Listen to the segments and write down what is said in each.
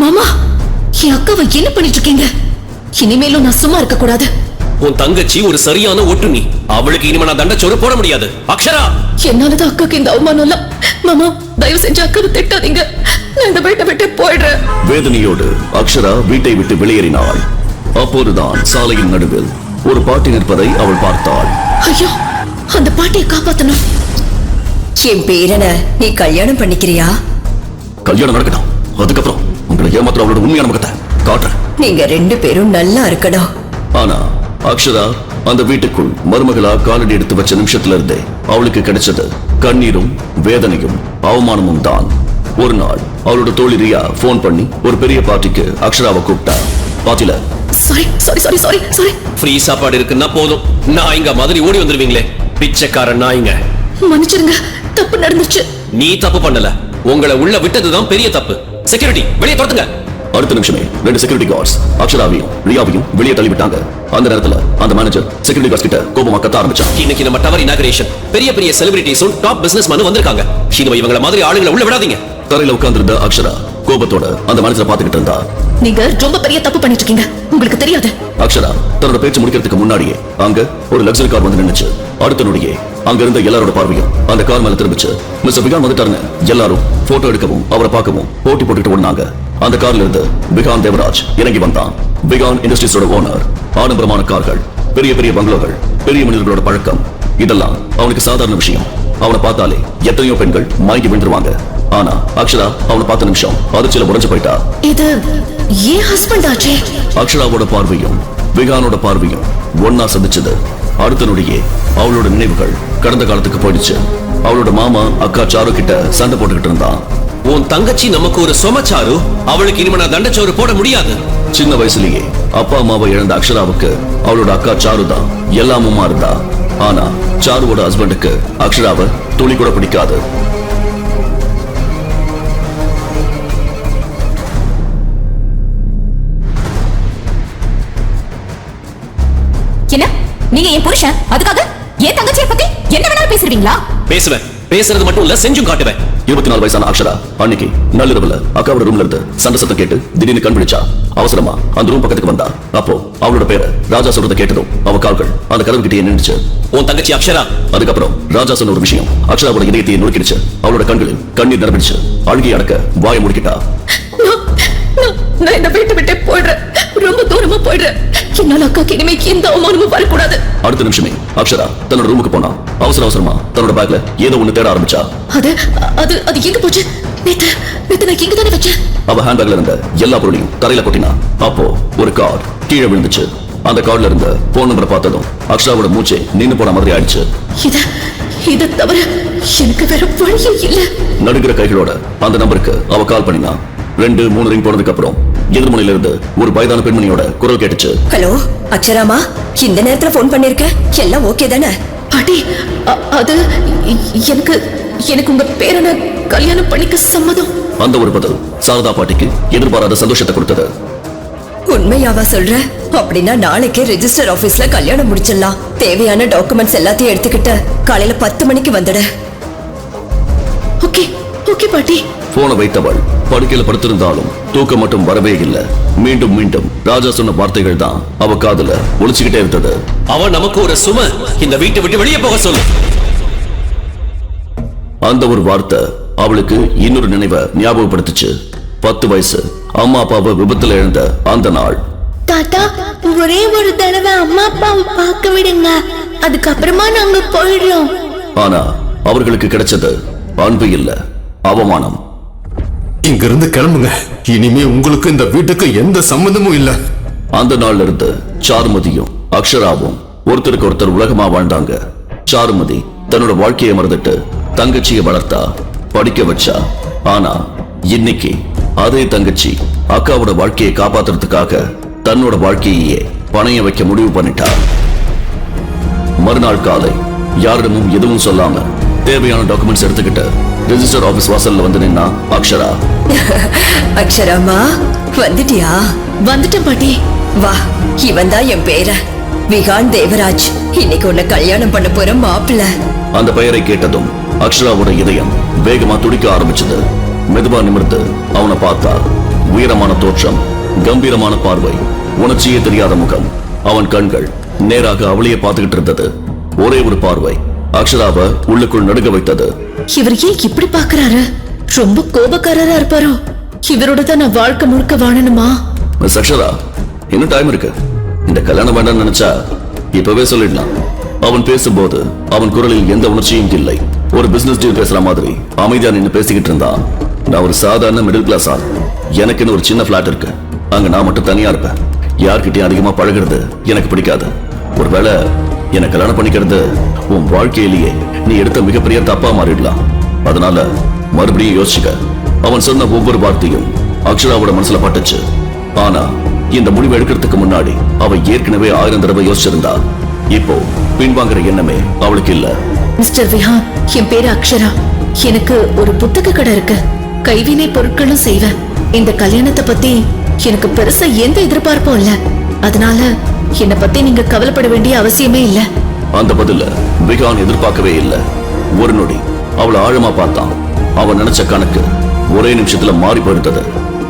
மாமா, என் அக்காவை என்ன பண்ணிட்டு இருக்கீங்க? இனிமேலும் நான் சும்மா இருக்க கூடாது. உன் தங்கச்சி ஒரு சரியான ஒட்டுண்ணி. அவளுக்கு இனிமே நான் தண்டச்சோறு போட முடியாது. அக்ஷரா, என்னாலதான் அக்காக்கு இந்த அவமானம் இல்ல. மாமா, தயவு செஞ்சு அக்காவை திட்டாதீங்க. நான் இந்த வீட்டை விட்டு போயிடுறேன். வேதனையோடு அக்ஷரா வீட்டை விட்டு வெளியேறினாள். அப்போதுதான் சாலையின் நடுவில் ஒரு பாட்டி நிற்பதை அவள் பார்த்தாள். ஐயோ, அந்த பாட்டியை காப்பாத்தணும். என் பேரனை நீ கல்யாணம் பண்ணிக்கிறியா? கல்யாணம் நடக்கட்டும், அதுக்கப்புறம் உங்களை ஏமாத்திர அவளோட உண்மையான முகத்தை காட்டுறேன். நீங்க 2 பேரும் நல்லா இருக்கணும். ஆனா அக்ஷரா அந்த வீட்டுக்குள் மருமகளா காலடி எடுத்து வச்ச நிமிஷத்துல இருந்தே அவளுக்கு கிடைச்சது கண்ணீரும் வேதனையும் அவமானமும் தான். ஒரு நாள் அவளோட தோழி ரியா போன் பண்ணி ஒரு பெரிய பார்ட்டிக்கு அக்ஷராவை கூப்பிட்டா. பாத்தில சாரி. ஃப்ரீ சாப்பாடு இருக்குன்னா போதும், நான் இங்க மாதிரி ஓடி வந்துருவீங்களே. பிச்சைக்காரன் நாய்ங்க. மன்னிச்சிருங்க, தப்பு நடந்துச்சு. நீ தப்பு பண்ணல, உங்களை உள்ள விட்டதுதான் பெரிய தப்பு. செக்யூரிட்டி, வெளியே துரத்துங்க. அடுத்த நிமிஷமே 2 செக்யூரிட்டி கார்ட்ஸ் அக்ஷராவையும் ரியாவையும் வெளியே தள்ளிவிட்டாங்க. அந்த நேரத்துல அந்த மேனேஜர் செக்யூரிட்டி கார்ட்ஸ் கிட்ட கோபமா கத்த ஆரம்பிச்சான். இன்னைக்கு நம்ம டவர் இனாகரேஷன், பெரிய பெரிய செலிபிரிட்டிஸும் டாப் பிசினஸ் மேனும் வந்திருக்காங்க. இனிமே இவங்கள மாதிரி ஆளுங்களை உள்ள விடாதீங்க. தரையில உட்கார்ந்திருந்த அக்ஷரா கோபத்தோட அந்த மேனேஜரை பாத்துக்கிட்டு இருந்தா. நீங்க ரொம்ப பெரிய தப்பு பண்ணிட்டு இருக்கீங்க, உங்களுக்கு தெரியாது. அக்ஷரா தன்னோட பேச்சு முடிக்கிறதுக்கு முன்னாடியே அங்க ஒரு லக்ஸரி கார் வந்து நின்னுச்சு. அடுத்த நொடியே அங்க இருந்த எல்லாரோட பார்வையும் அந்த கார் மேல திரும்பிச்சு. மிஸ்டர் விகான் வந்துட்டாருன்னு எல்லாரும் போட்டோ எடுக்கவும் அவரை பார்க்கவும் போட்டி போட்டுட்டு ஓடினாங்க. அந்த கார்ல இருந்து விகான் தேவராஜ் இறங்கி வந்தான். விகான் இண்டஸ்ட்ரீஸோட ஓனர். ஆடம்பரமான கார்கள், பெரிய பெரிய பங்களோகள், பெரிய மனிதர்களோட பழக்கம், இதெல்லாம் அவனுக்கு சாதாரண விஷயம். அவனை பார்த்தாலே எத்தனையோ பெண்கள் மயங்கி விழுந்துருவாங்க. ஆனா அக்ஷரா அவனை பார்த்த நிமிஷம் அதிர்ச்சியில உடைஞ்சு போயிட்டா. இது ஏன் ஹஸ்பண்ட் ஆச்சே? அக்ஷராவோட பார்வையும் விகானோட பார்வையும் ஒன்னா சந்திச்சது. அடுத்த நொடியே அவளோட நினைவுகள் கடந்த காலத்துக்கு போயிடுச்சு. அவளோட மாமா அக்கா சாரு கிட்ட சண்டை போட்டுக்கிட்டு இருந்தான். உன் தங்கச்சி நமக்கு ஒரு சொமச்சாரு, அவளுக்கு இனிமே நான் தண்டச்சோறு போட முடியாது. சின்ன வயசுலயே அப்பா அம்மாவை இழந்த அக்ஷராவுக்கு அவளோட அக்கா சாரு தான் எல்லாமுமா இருந்தா. ஆனா சாருவோட ஹஸ்பண்டுக்கு அக்ஷராவை துளி கூட பிடிக்காது. என்ன நீங்க என் புருஷன், அதுக்காக என் தங்கச்சியை பத்தி என்ன வேணாலும் பேசுறீங்களா? பேசுவேன், பேசுறது மட்டும் இல்ல செஞ்சும் காட்டுவேன். 24 வயசான அக்ஷரா அன்னைக்கு நள்ளிரவுல அக்காவோட ரூம்ல இருந்து சண்டை சத்தம் கேட்டு திடீர்னு கண்பிடிச்சா. அவசரமா அந்த ரூம் பக்கத்துக்கு வந்தா. அப்போ அவளோட பேரை ராஜா சொல்றதை கேட்டதும் அவ கால்கள் அந்த கதவு கிட்டே நின்னுச்சு. உன் தங்கச்சி அக்ஷரா. அதுக்கப்புறம் ராஜா சொன்ன ஒரு விஷயம் அக்ஷராவோட இதயத்தையே நுறுக்கிடுச்சு. அவளோட கண்களில் கண்ணீர் நிரம்பிடுச்சு. அழுகி அடக்க வாயை முடிக்கிட்டா. நான் இந்த வீட்டை விட்டு போயிடுறேன், ரொம்ப தூரமா போயிடுறேன். என்னால அக்காக்கு இனிமே எந்த அவமானமும் வரக்கூடாது. அடுத்த நிமிஷமே அக்ஷரா தன்னோட ரூமுக்கு போனா. அவசரமா தன்னோட பேக்ல ஏதோ ஒண்ணு தேட ஆரம்பிச்சா. அது எங்க போச்சு? நேத்து நான் இங்க தானே வச்சேன். அவ ஹேண்ட்பேக்ல இருந்த எல்லா பொருளையும் தரையில கொட்டினா. அப்போ ஒரு கார்டு கீழே விழுந்துச்சு. அந்த கார்டுல இருந்த போன் நம்பரை பார்த்ததும் அக்ஷராவோட மூச்சே நின்னு போன மாதிரி ஆயிடுச்சு. இத தவிர எனக்கு வேற வழியே இல்ல. நடுங்கிற கைகளோட அந்த நம்பருக்கு அவ கால் பண்ணினா. 2-3 ரிங் போனதுக்கு அப்புறம் எதிர்முனையில இருந்து ஒரு வயதான பெண்மணியோட குரல் கேட்டுச்சு. ஹலோ அக்ஷராமா, இந்த நேரத்துல போன் பண்ணிருக்க, எல்லாம் ஓகே தானே? பாட்டி, அது எனக்கு உங்க பேரனை கல்யாணம் பண்ணிக்க சம்மதம். அந்த ஒரு பதில் சாரதா பாட்டிக்கு எதிர்பாராத சந்தோஷத்தை கொடுத்தது. உண்மையாவா சொல்ற? அப்படின்னா நாளைக்கே ரெஜிஸ்டர் ஆபீஸ்ல கல்யாணம் முடிச்சிடலாம். தேவையான டாக்குமெண்ட்ஸ் எல்லாத்தையும் எடுத்துக்கிட்டு காலையில 10 மணிக்கு வந்துடு. ஓகே பாட்டி. போனை வைத்தவள் படுக்கையில படுத்திருந்தாலும் தூக்கம் மட்டும் வரவே இல்லை. மீண்டும் மீண்டும் ராஜா சொன்ன வார்த்தைகள் தான் அவ காதுல ஒலிச்சுக்கிட்டே இருந்தது. அவ நமக்கு ஒரு சுமை, இந்த வீட்டை விட்டு வெளியே போக சொல்லு. அந்த ஒரு வார்த்தை அவளுக்கு இன்னொரு நினைவை ஞாபகப்படுத்துச்சு. 10 வயசு அம்மா அப்பாவை விபத்துல இழந்த அந்த நாள். தாத்தா, ஒரே ஒரு தடவை அம்மா அப்பாவை பார்க்க விடுங்க, அதுக்கப்புறமா நாங்க போயிடுறோம். ஆனா அவர்களுக்கு கிடைச்சது அன்பு இல்ல, அவமானம். இங்கிருந்து கிளம்புங்க, இனிமே உங்களுக்கு இந்த வீட்டுக்கு எந்த சம்பந்தமும் இல்ல. அந்த நாள்ல இருந்து சாருமதியும் அக்ஷராவும் ஒருத்தருக்கு ஒருத்தர் உலகமா வாழ்ந்தாங்க. சாருமதி தன்னோட வாழ்க்கையை மறந்துட்டு தங்கச்சியை வளர்த்தா, படிக்க வச்சா. ஆனா இன்னைக்கு அதே தங்கச்சி அக்காவோட வாழ்க்கையை காப்பாத்துறதுக்காக தன்னோட வாழ்க்கையே பணைய வைக்க முடிவு பண்ணிட்டா. மறுநாள் காலை யாரிடமும் எதுவும் சொல்லாம தேவையான டாக்குமெண்ட்ஸ் எடுத்துக்கிட்டு ரெஜிஸ்டர் ஆபீஸ் வாசல்ல வந்து நின்னா அக்ஷரா. அக்ஷராமா, வந்துட்டியா? வந்துட்டேன் பாட்டி. வா, இவன் தான் என் பேரன் விகான் தேவராஜ். இன்னைக்கு உன்னை கல்யாணம் பண்ண போற மாப்பிள்ள. அந்த பெயரை கேட்டதும் அக்ஷராவோட இதயம் வேகமா துடிக்க ஆரம்பிச்சது. மெதுவா நிமிர்ந்து அவனை பார்த்தா. உயரமான தோற்றம், கம்பீரமான பார்வை, உணர்ச்சியே தெரியாத முகம். அவன் கண்கள் நேராக அவளையே பார்த்துக்கிட்டு இருந்தது. ஒரே ஒரு பார்வை அக்ஷராவை உள்ளுக்குள் நடுங்க வைத்தது. இவர் ஏன் இப்படி பாக்குறாரு? ரொம்ப கோபக்காரரா இருப்பாரோ? இவரோட தான் நான் வாழ்க்கை முழுக்க வாழணுமா? மிஸ் அக்ஷரா, இன்னும் டைம் இருக்கு. இந்த கல்யாணம் வேண்டாம்னு நினைச்சா இப்பவே சொல்லிடலாம். அவன் பேசும்போது அவன் குரலில் எந்த உணர்ச்சியும் இல்லை. ஒரு பிசினஸ் டீல் பேசுற மாதிரி அமைதியா நின்னு பேசிக்கிட்டு இருந்தான். நான் ஒரு சாதாரண மிடில் கிளாஸ் ஆள். எனக்குன்னு ஒரு சின்ன பிளாட் இருக்கு. அங்க நான் மட்டும் தனியா இருப்பேன். யார்கிட்டயும் அதிகமா பழகிறது எனக்கு பிடிக்காது. ஒருவேளை என்னை கல்யாணம் பண்ணிக்கிறது உன் வாழ்க்கையிலேயே நீ எடுத்த மிகப்பெரிய தப்பா மாறிடலாம். அதனால மறுபடியும் யோசிச்சுக்க. அவன் சொன்ன ஒவ்வொரு வார்த்தையும் அக்ஷராவோட மனசுல பட்டுச்சு. ஆனா இந்த முடிவு எடுக்கிறதுக்கு முன்னாடி அவ ஏற்கனவே 1000 தடவை யோசிச்சிருந்தா. இப்போ பின்வாங்குற எண்ணமே அவளுக்கு இல்ல. மிஸ்டர் விஹான், என் பேரு அக்ஷரா. எனக்கு ஒரு புத்தக கடை இருக்கு. கைவினை பொருட்களும் செய்வேன். இந்த கல்யாணத்தை பத்தி எனக்கு பெருசா எந்த எதிர்பார்ப்பும் இல்ல. அதனால என்னை பத்தி நீங்க கவலைப்பட வேண்டிய அவசியமே இல்ல. அந்த பதில விகான் எதிர்பார்க்கவே இல்ல. ஒரு நொடி அவளை ஆழமா பார்த்தான். அவன் நினைச்ச கணக்கு ஒரே நிமிஷத்துல மாறி போயிருந்தது.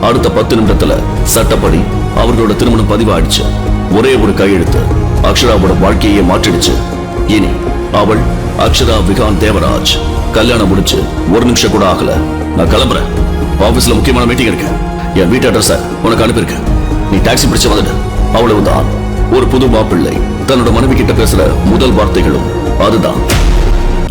அடுத்த 10 நிமிடத்துல சட்டப்படி அவர்களோட திருமணம் பதிவாயிடுச்சு. ஒரே ஒரு கையெழுத்து அக்ஷராவோட வாழ்க்கையே மாற்றிடுச்சு. இனி அவள் அக்ஷரா விகான் தேவராஜ். கல்யாணம் முடிச்சு ஒரு நிமிஷம் கூட ஆகல. நான் கிளம்புறேன். ஆபீஸ்ல முக்கியமான மீட்டிங் இருக்கு. என் வீட்டு அட்ரஸ உனக்கு அனுப்பியிருக்கேன். நீ டாக்ஸி பிடிச்சு வந்துடு. அவ்வளவுதான். ஒரு புது மாப்பிள்ளை தன்னோட மனைவி கிட்ட பேசுற முதல் வார்த்தைகளும் அதுதான்.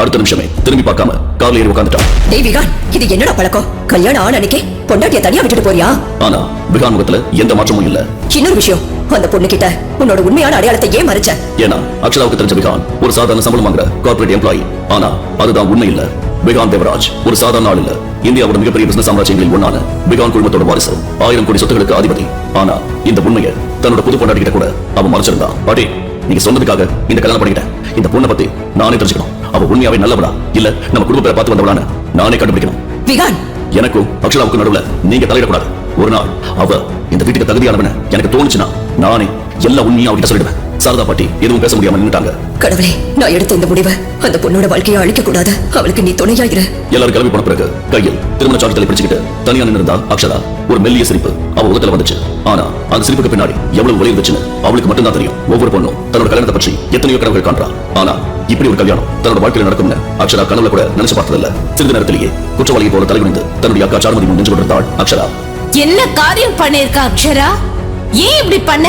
அடுத்த நிமிஷமே திரும்பி பார்க்காம கார்ல ஏறி உட்காந்துட்டான். டேய் விகான், இது என்னடா பழக்கம்? கல்யாணம் ஆன அன்னைக்கே பொண்டாட்டிய தனியா விட்டுட்டு போறியா? ஆனா விகான் முகத்துல எந்த மாற்றமும் இல்ல. இன்னொரு விஷயம், அந்த பொண்ணு கிட்ட உன்னோட உண்மையான அடையாளத்தை ஏன் மறைச்ச? ஏன்னா அக்ஷராவுக்கு தெரிஞ்ச விகான் ஒரு சாதாரண சம்பளம் வாங்குற கார்ப்பரேட் எம்ப்ளாயி. ஆனா அதுதான் உண்மை இல்ல. விகான் தேவராஜ் ஒரு சாதாரண ஆள் இல்ல. இந்தியாவோட மிகப்பெரிய பிசினஸ் சாம்ராஜ்யங்களில் ஒன்னான விகான் குழுமத்தோட வாரிசு. 1000 கோடி சொத்துக்களுக்கு அதிபதி. ஆனா இந்த உண்மையை தன்னோட புது பொண்டாட்டி கிட்ட கூட அவன் மறைச்சிருந்தான். பாட்டி, நீங்க சொன்னதுக்காக இந்த கல்யாணம் பண்ணிக்கிட்டேன். இந்த பொண்ணை பத்தி நானே தெரிஞ்சுக்கணும். அவ உண்மையாவே நல்லவளா இல்ல நம்ம குடும்ப பேரை பார்த்து வந்தவளான்னு நானே கண்டுபிடிக்கணும். விகான், எனக்கும் அக்ஷராவுக்கும் நடுவுல நீங்க தலையிடக்கூடாது. ஒரு நாள் அவ இந்த வீட்டுக்கு தகுதியானவன எனக்கு தோணுச்சுன்னா நானே எல்லா உண்மையும் அவகிட்ட சொல்லிடுவேன். சாரதா பாட்டி எதுவும் பேச முடியாம நின்னுட்டாங்க. கடவுளே, நான் எடுத்த இந்த முடிவை அந்த பொண்ணோட வாழ்க்கையை அழிக்க கூடாது. அவளுக்கு நீ துணையா இரு. எல்லாரும் கிளம்பி போன பிறகு கையில் திருமண சான்றிதழை பிடிச்சுக்கிட்டு தனியா நின்னுருந்தா அக்ஷரா. ஒரு மெல்லிய சிரிப்பு அவ உதத்துல வந்துச்சு. ஆனா அந்த சிரிப்புக்கு பின்னாடி எவ்வளவு வலி இருந்துச்சுன்னு அவளுக்கு மட்டும்தான் தெரியும். ஒவ்வொரு பொண்ணும் தன்னோட கல்யாணத்தை பற்றி எத்தனையோ கனவுகள் காண்றா. ஆனா இப்படி ஒரு கல்யாணம் தன்னோட வாழ்க்கையில் நடக்கும்னு அக்ஷரா கனவுல கூட நினைச்சு பார்த்ததில்ல. சிறிது நேரத்திலேயே குற்றவாளியை போல தலைகுனிந்து தன்னுடைய அக்கா சாருமதி முன் நின்று கொண்டிருந்தாள் அக்ஷரா. என்ன காரியம் பண்ணிருக்கா அக்ஷரா? ஏன் இப்படி பண்ண?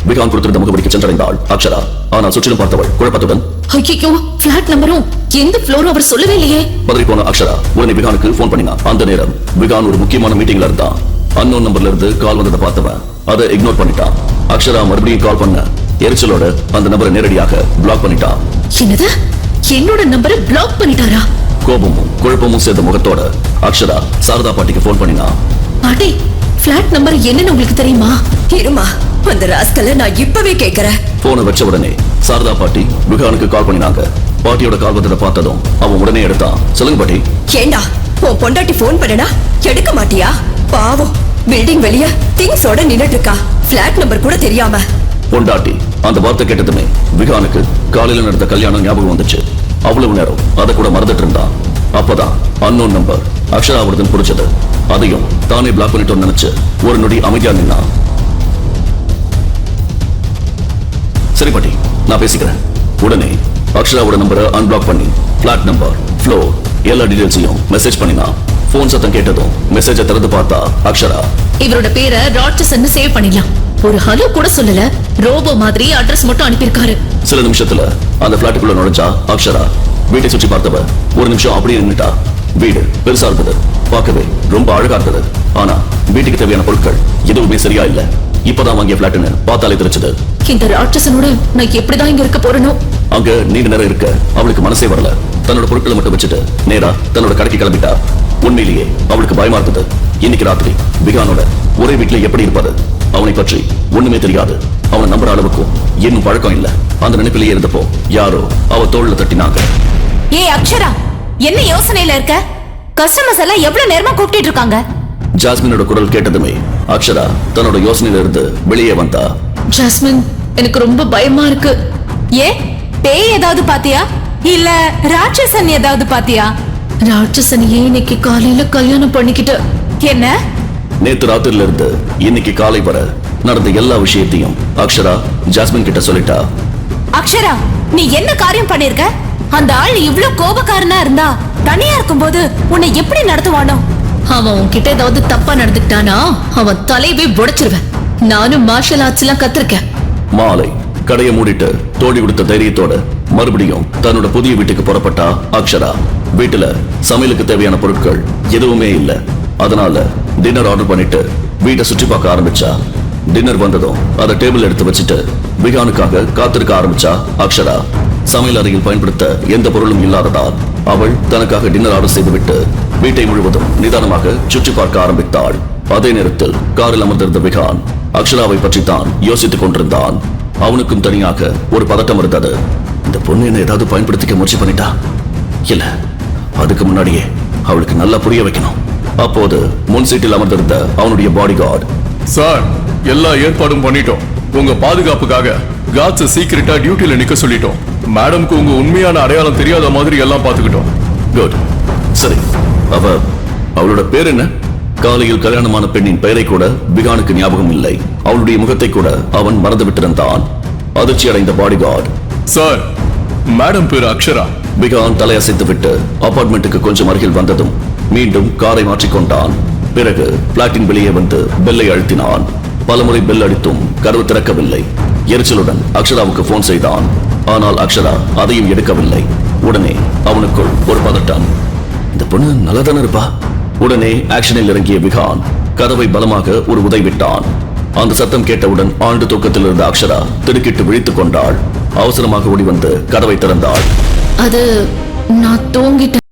விகான் கொடுத்திருந்த முகவரிக்கு சென்றடைந்தாள் அக்ஷரா. ஆனால் சுற்றிலும் பார்த்தவள் குழப்பத்துடன், ஐயோ, பிளாட் நம்பரும் எந்த ஃப்ளோரும் அவர் சொல்லவே இல்லையே. பதறிப்போன அக்ஷரா உடனே விகானுக்கு போன் பண்ணினா. அந்த நேரம் விகான் ஒரு முக்கியமான மீட்டிங்ல இருந்தான். அன்னோன் நம்பர்ல இருந்து கால் வந்ததை பார்த்தவன் அதை இக்னோர் பண்ணிட்டான். அக்ஷரா மறுபடியும் கால் பண்ண எரிச்சலோட அந்த நம்பரை நேரடியாக பிளாக் பண்ணிட்டான். என்னது? என்னோட நம்பரை பிளாக் பண்ணிட்டாரா? கோபமும் குழப்பமும் சேர்ந்த முகத்தோட அக்ஷரா சாரதா பாட்டிக்கு போன் பண்ணினா. பாட்டி, பிளாட் நம்பர் என்னன்னு உங்களுக்கு தெரியுமா? இருமா, அந்த ராஸ்கல்ல நான் இப்பவே கேக்குறேன். போனை வச்ச உடனே சாரதா பாட்டி விகானுக்கு கால் பண்ணினாங்க. பாட்டியோட கால் வந்ததை பார்த்ததும் அவன் உடனே எடுத்தான். சொல்லுங்க பாட்டி. ஏண்டா, உன் பொண்டாட்டி போன் பண்ணனா எடுக்க மாட்டியா? பாவம், பில்டிங் வெளிய திங்ஸோட நின்னுட்டு இருக்கா. பிளாட் நம்பர் கூட தெரியாம. பொண்டாட்டி அந்த வார்த்தை கேட்டதுமே விகானுக்கு காலையில நடந்த கல்யாணம் ஞாபகம் வந்துச்சு. அவ்வளவு நேரம் அதை கூட மறந்துட்டு இருந்தான். அப்பதான் அன்னோன் நம்பர் அக்ஷராவுடன் புடிச்சது. அதையும் தானே பிளாக் பண்ணிட்டோன்னு நினைச்சு ஒரு நொடி அமைதியா நின்னா. சரி பாட்டி, நான் பேசிக்கிறேன். உடனே அக்ஷராவோட நம்பரை அன்பிளாக் பண்ணி பிளாட் நம்பர், ஃப்ளோர் எல்லா டீடைல்ஸையும் மெசேஜ் பண்ணினான். போன் சத்தம் கேட்டதும் மெசேஜை திறந்து பார்த்தா அக்ஷரா. இவரோட பேரை ராட்சசன்னு சேவ் பண்ணிடலாம். ஒரு ஹலோ கூட சொல்லல, ரோபோ மாதிரி அட்ரஸ் மட்டும் அனுப்பியிருக்காரு. சில நிமிஷத்துல அந்த பிளாட்டுக்குள்ள நுழைஞ்சா அக்ஷரா. வீட்டை சுற்றி பார்த்தவ ஒரு நிமிஷம் அப்படியே நின்னுட்டா. வீடு பெருசா இருந்தது, பார்க்கவே ரொம்ப அழகா இருந்தது. ஆனா வீட்டுக்கு தேவையான பொருட்கள் எதுவுமே சரியா இல்ல. இப்பதான் வாங்கிய பிளாட்னு பார்த்தாலே தெரிஞ்சது. இந்த ராட்சசனோட நான் எப்படிதான் இங்க இருக்க போறேனோ. அங்க நீண்ட நேரம் இருக்க அவளுக்கு மனசே வரல. தன்னோட பொருட்களை மட்டும் வச்சுட்டு நேரா தன்னோட கடைக்கு கிளம்பிட்டா. உண்மையிலேயே அவளுக்கு பயமா இருந்தது. இன்னைக்கு ராத்திரி விகானோட ஒரே வீட்டுல எப்படி இருப்பது? அவனை பற்றி ஒண்ணுமே தெரியாது. அவனை நம்புற அளவுக்கும் இன்னும் பழக்கம் இல்ல. அந்த நினைப்பிலேயே இருந்தப்போ யாரோ அவ தோள்ல தட்டினாங்க. ஏய் அக்ஷரா, என்ன யோசனையில இருக்க? கஸ்டமர்ஸ் எல்லாம் எவ்வளவு நேரமா கூப்பிட்டு இருக்காங்க. ஜாஸ்மினோட குரல் கேட்டதுமே அக்ஷரா தன்னோட யோசனையில இருந்து வெளியே வந்தா. ஜாஸ்மின், எனக்கு ரொம்ப பயமா இருக்கு. ஏ, பேய் ஏதாவது பாத்தியா? இல்ல ராட்சசன் ஏதாவது பாத்தியா? ராட்சசனையே இன்னைக்கு காலையில கல்யாணம் பண்ணிக்கிட்டு. என்ன? நேத்து ராத்திரில இருந்து இன்னைக்கு காலை வர நடந்த எல்லா விஷயத்தையும் அக்ஷரா ஜாஸ்மின் கிட்ட சொல்லிட்டா. அக்ஷரா, நீ என்ன காரியம் பண்ணிருக்க? அந்த ஆள் இவ்ளோ கோபக்காரனா இருந்தா தனியா இருக்கும்போது உன்னை எப்படி நடத்துவானோ? அவன் உன்கிட்ட ஏதாவது தப்பா நடந்துக்கிட்டானா அவன் தலைவே உடைச்சிருவேன். நானும் மார்ஷல் ஆர்ட்ஸ் எல்லாம் கத்திருக்கேன். மாலை கடையை மூடிட்டு தோழி கொடுத்த தைரியத்தோட மறுபடியும் தன்னோட புதிய வீட்டுக்கு புறப்பட்டா அக்ஷரா. வீட்டுல சமையலுக்கு தேவையான பொருட்கள் எதுவுமே இல்ல. அதனால டின்னர் ஆர்டர் பண்ணிட்டு வீட்டை சுற்றி பார்க்க ஆரம்பிச்சா. டின்னர் வந்ததும் அதை டேபிள் எடுத்து வச்சுட்டு விகானுக்காக காத்திருக்க ஆரம்பிச்சா அக்ஷரா. சமையல் அறையில் பயன்படுத்த எந்த பொருளும் இல்லாததால் அவள் தனக்காக டின்னர் ஆர்டர் செய்துவிட்டு வீட்டை முழுவதும் நிதானமாக சுற்றி பார்க்க ஆரம்பித்தாள். அதே நேரத்தில் காரில் அமர்ந்திருந்த விகான் அக்ஷராவை பற்றி தான் யோசித்துக் கொண்டிருந்தான். அவனுக்கும் தனியாக ஒரு பதட்டம் இருந்தது. இந்த பொண்ணு என்ன ஏதாவது பயன்படுத்திக்க முயற்சி பண்ணிட்டா? இல்ல, அதுக்கு முன்னாடியே அவளுக்கு நல்லா புரிய வைக்கணும். அப்போது முன் சீட்டில் அமர்ந்திருந்த அவனுடைய பாடி கார்டு. சார், எல்லா ஏற்பாடும் பண்ணிட்டோம். உங்க பாதுகாப்புக்காக காட்ஸ் சீக்கிரட்டா டியூட்டில நிக்க சொல்லிட்டோம். மேடம்க்கு உங்க உண்மையான அடையாளம் தெரியாத மாதிரி எல்லாம் பாத்துக்கிட்டோம். குட். சரி, அவளோட பேர் என்ன? காலையில் கல்யாணமான பெண்ணின் பெயரை கூட விகானுக்கு ஞாபகம் இல்லை. அவளுடைய முகத்தை கூட அவன் மறந்து விட்டிருந்தான். அதிர்ச்சி அடைந்த பாடிகார்டு. சார், மேடம் பேரு அக்ஷரா. விகான் தலையசைத்து விட்டு அபார்ட்மெண்ட்டுக்கு கொஞ்சம் அருகில் வந்ததும் மீண்டும் காரை மாற்றிக்கொண்டான். பிறகு பிளாட்டின் வெளியே வந்து பெல்லை அழுத்தினான். பலமுறை பெல் அடித்தும் கதவு திறக்கவில்லை. எரிச்சலுடன் அக்ஷராவுக்கு போன் செய்தான். ஆனால் அக்ஷரா அதையும் எடுக்கவில்லை. உடனே அவனுக்குள் ஒரு பதட்டம். இந்த பொண்ணு நல்லா தானே இருப்பா? உடனே ஆக்ஷனில் இறங்கிய விகான் கதவை பலமாக ஒரு உதை விட்டான். அந்த சத்தம் கேட்டவுடன் ஆழ்ந்த தூக்கத்தில் இருந்த அக்ஷரா திடுக்கிட்டு விழித்துக் கொண்டாள். அவசரமாக ஓடி வந்து கதவை திறந்தாள். அது நான் தூங்கிட்டேன்.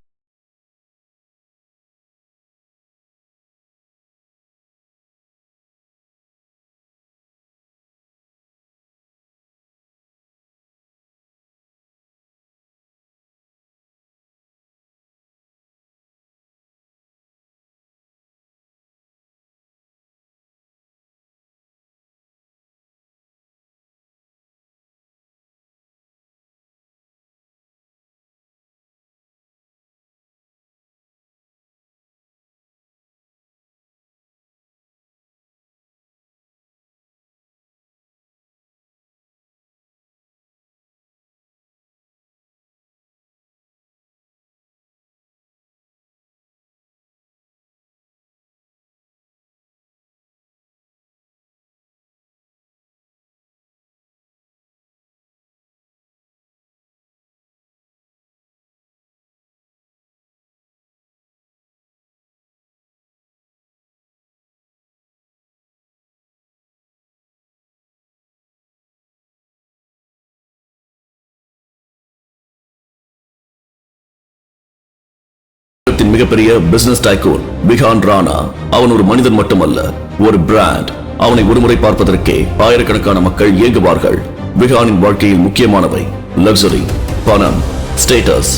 மிகப்பெரிய பிசினஸ் டைகூன் விகான் ராணா. அவன் ஒரு மனிதன் மட்டுமல்ல, ஒரு பிராண்ட். அவனை ஒருமுறை பார்ப்பதற்கே ஆயிரக்கணக்கான மக்கள் இயங்குவார்கள். விகானின் வாழ்க்கையில் முக்கியமானவை லக்ஸரி, பணம், ஸ்டேட்டஸ்.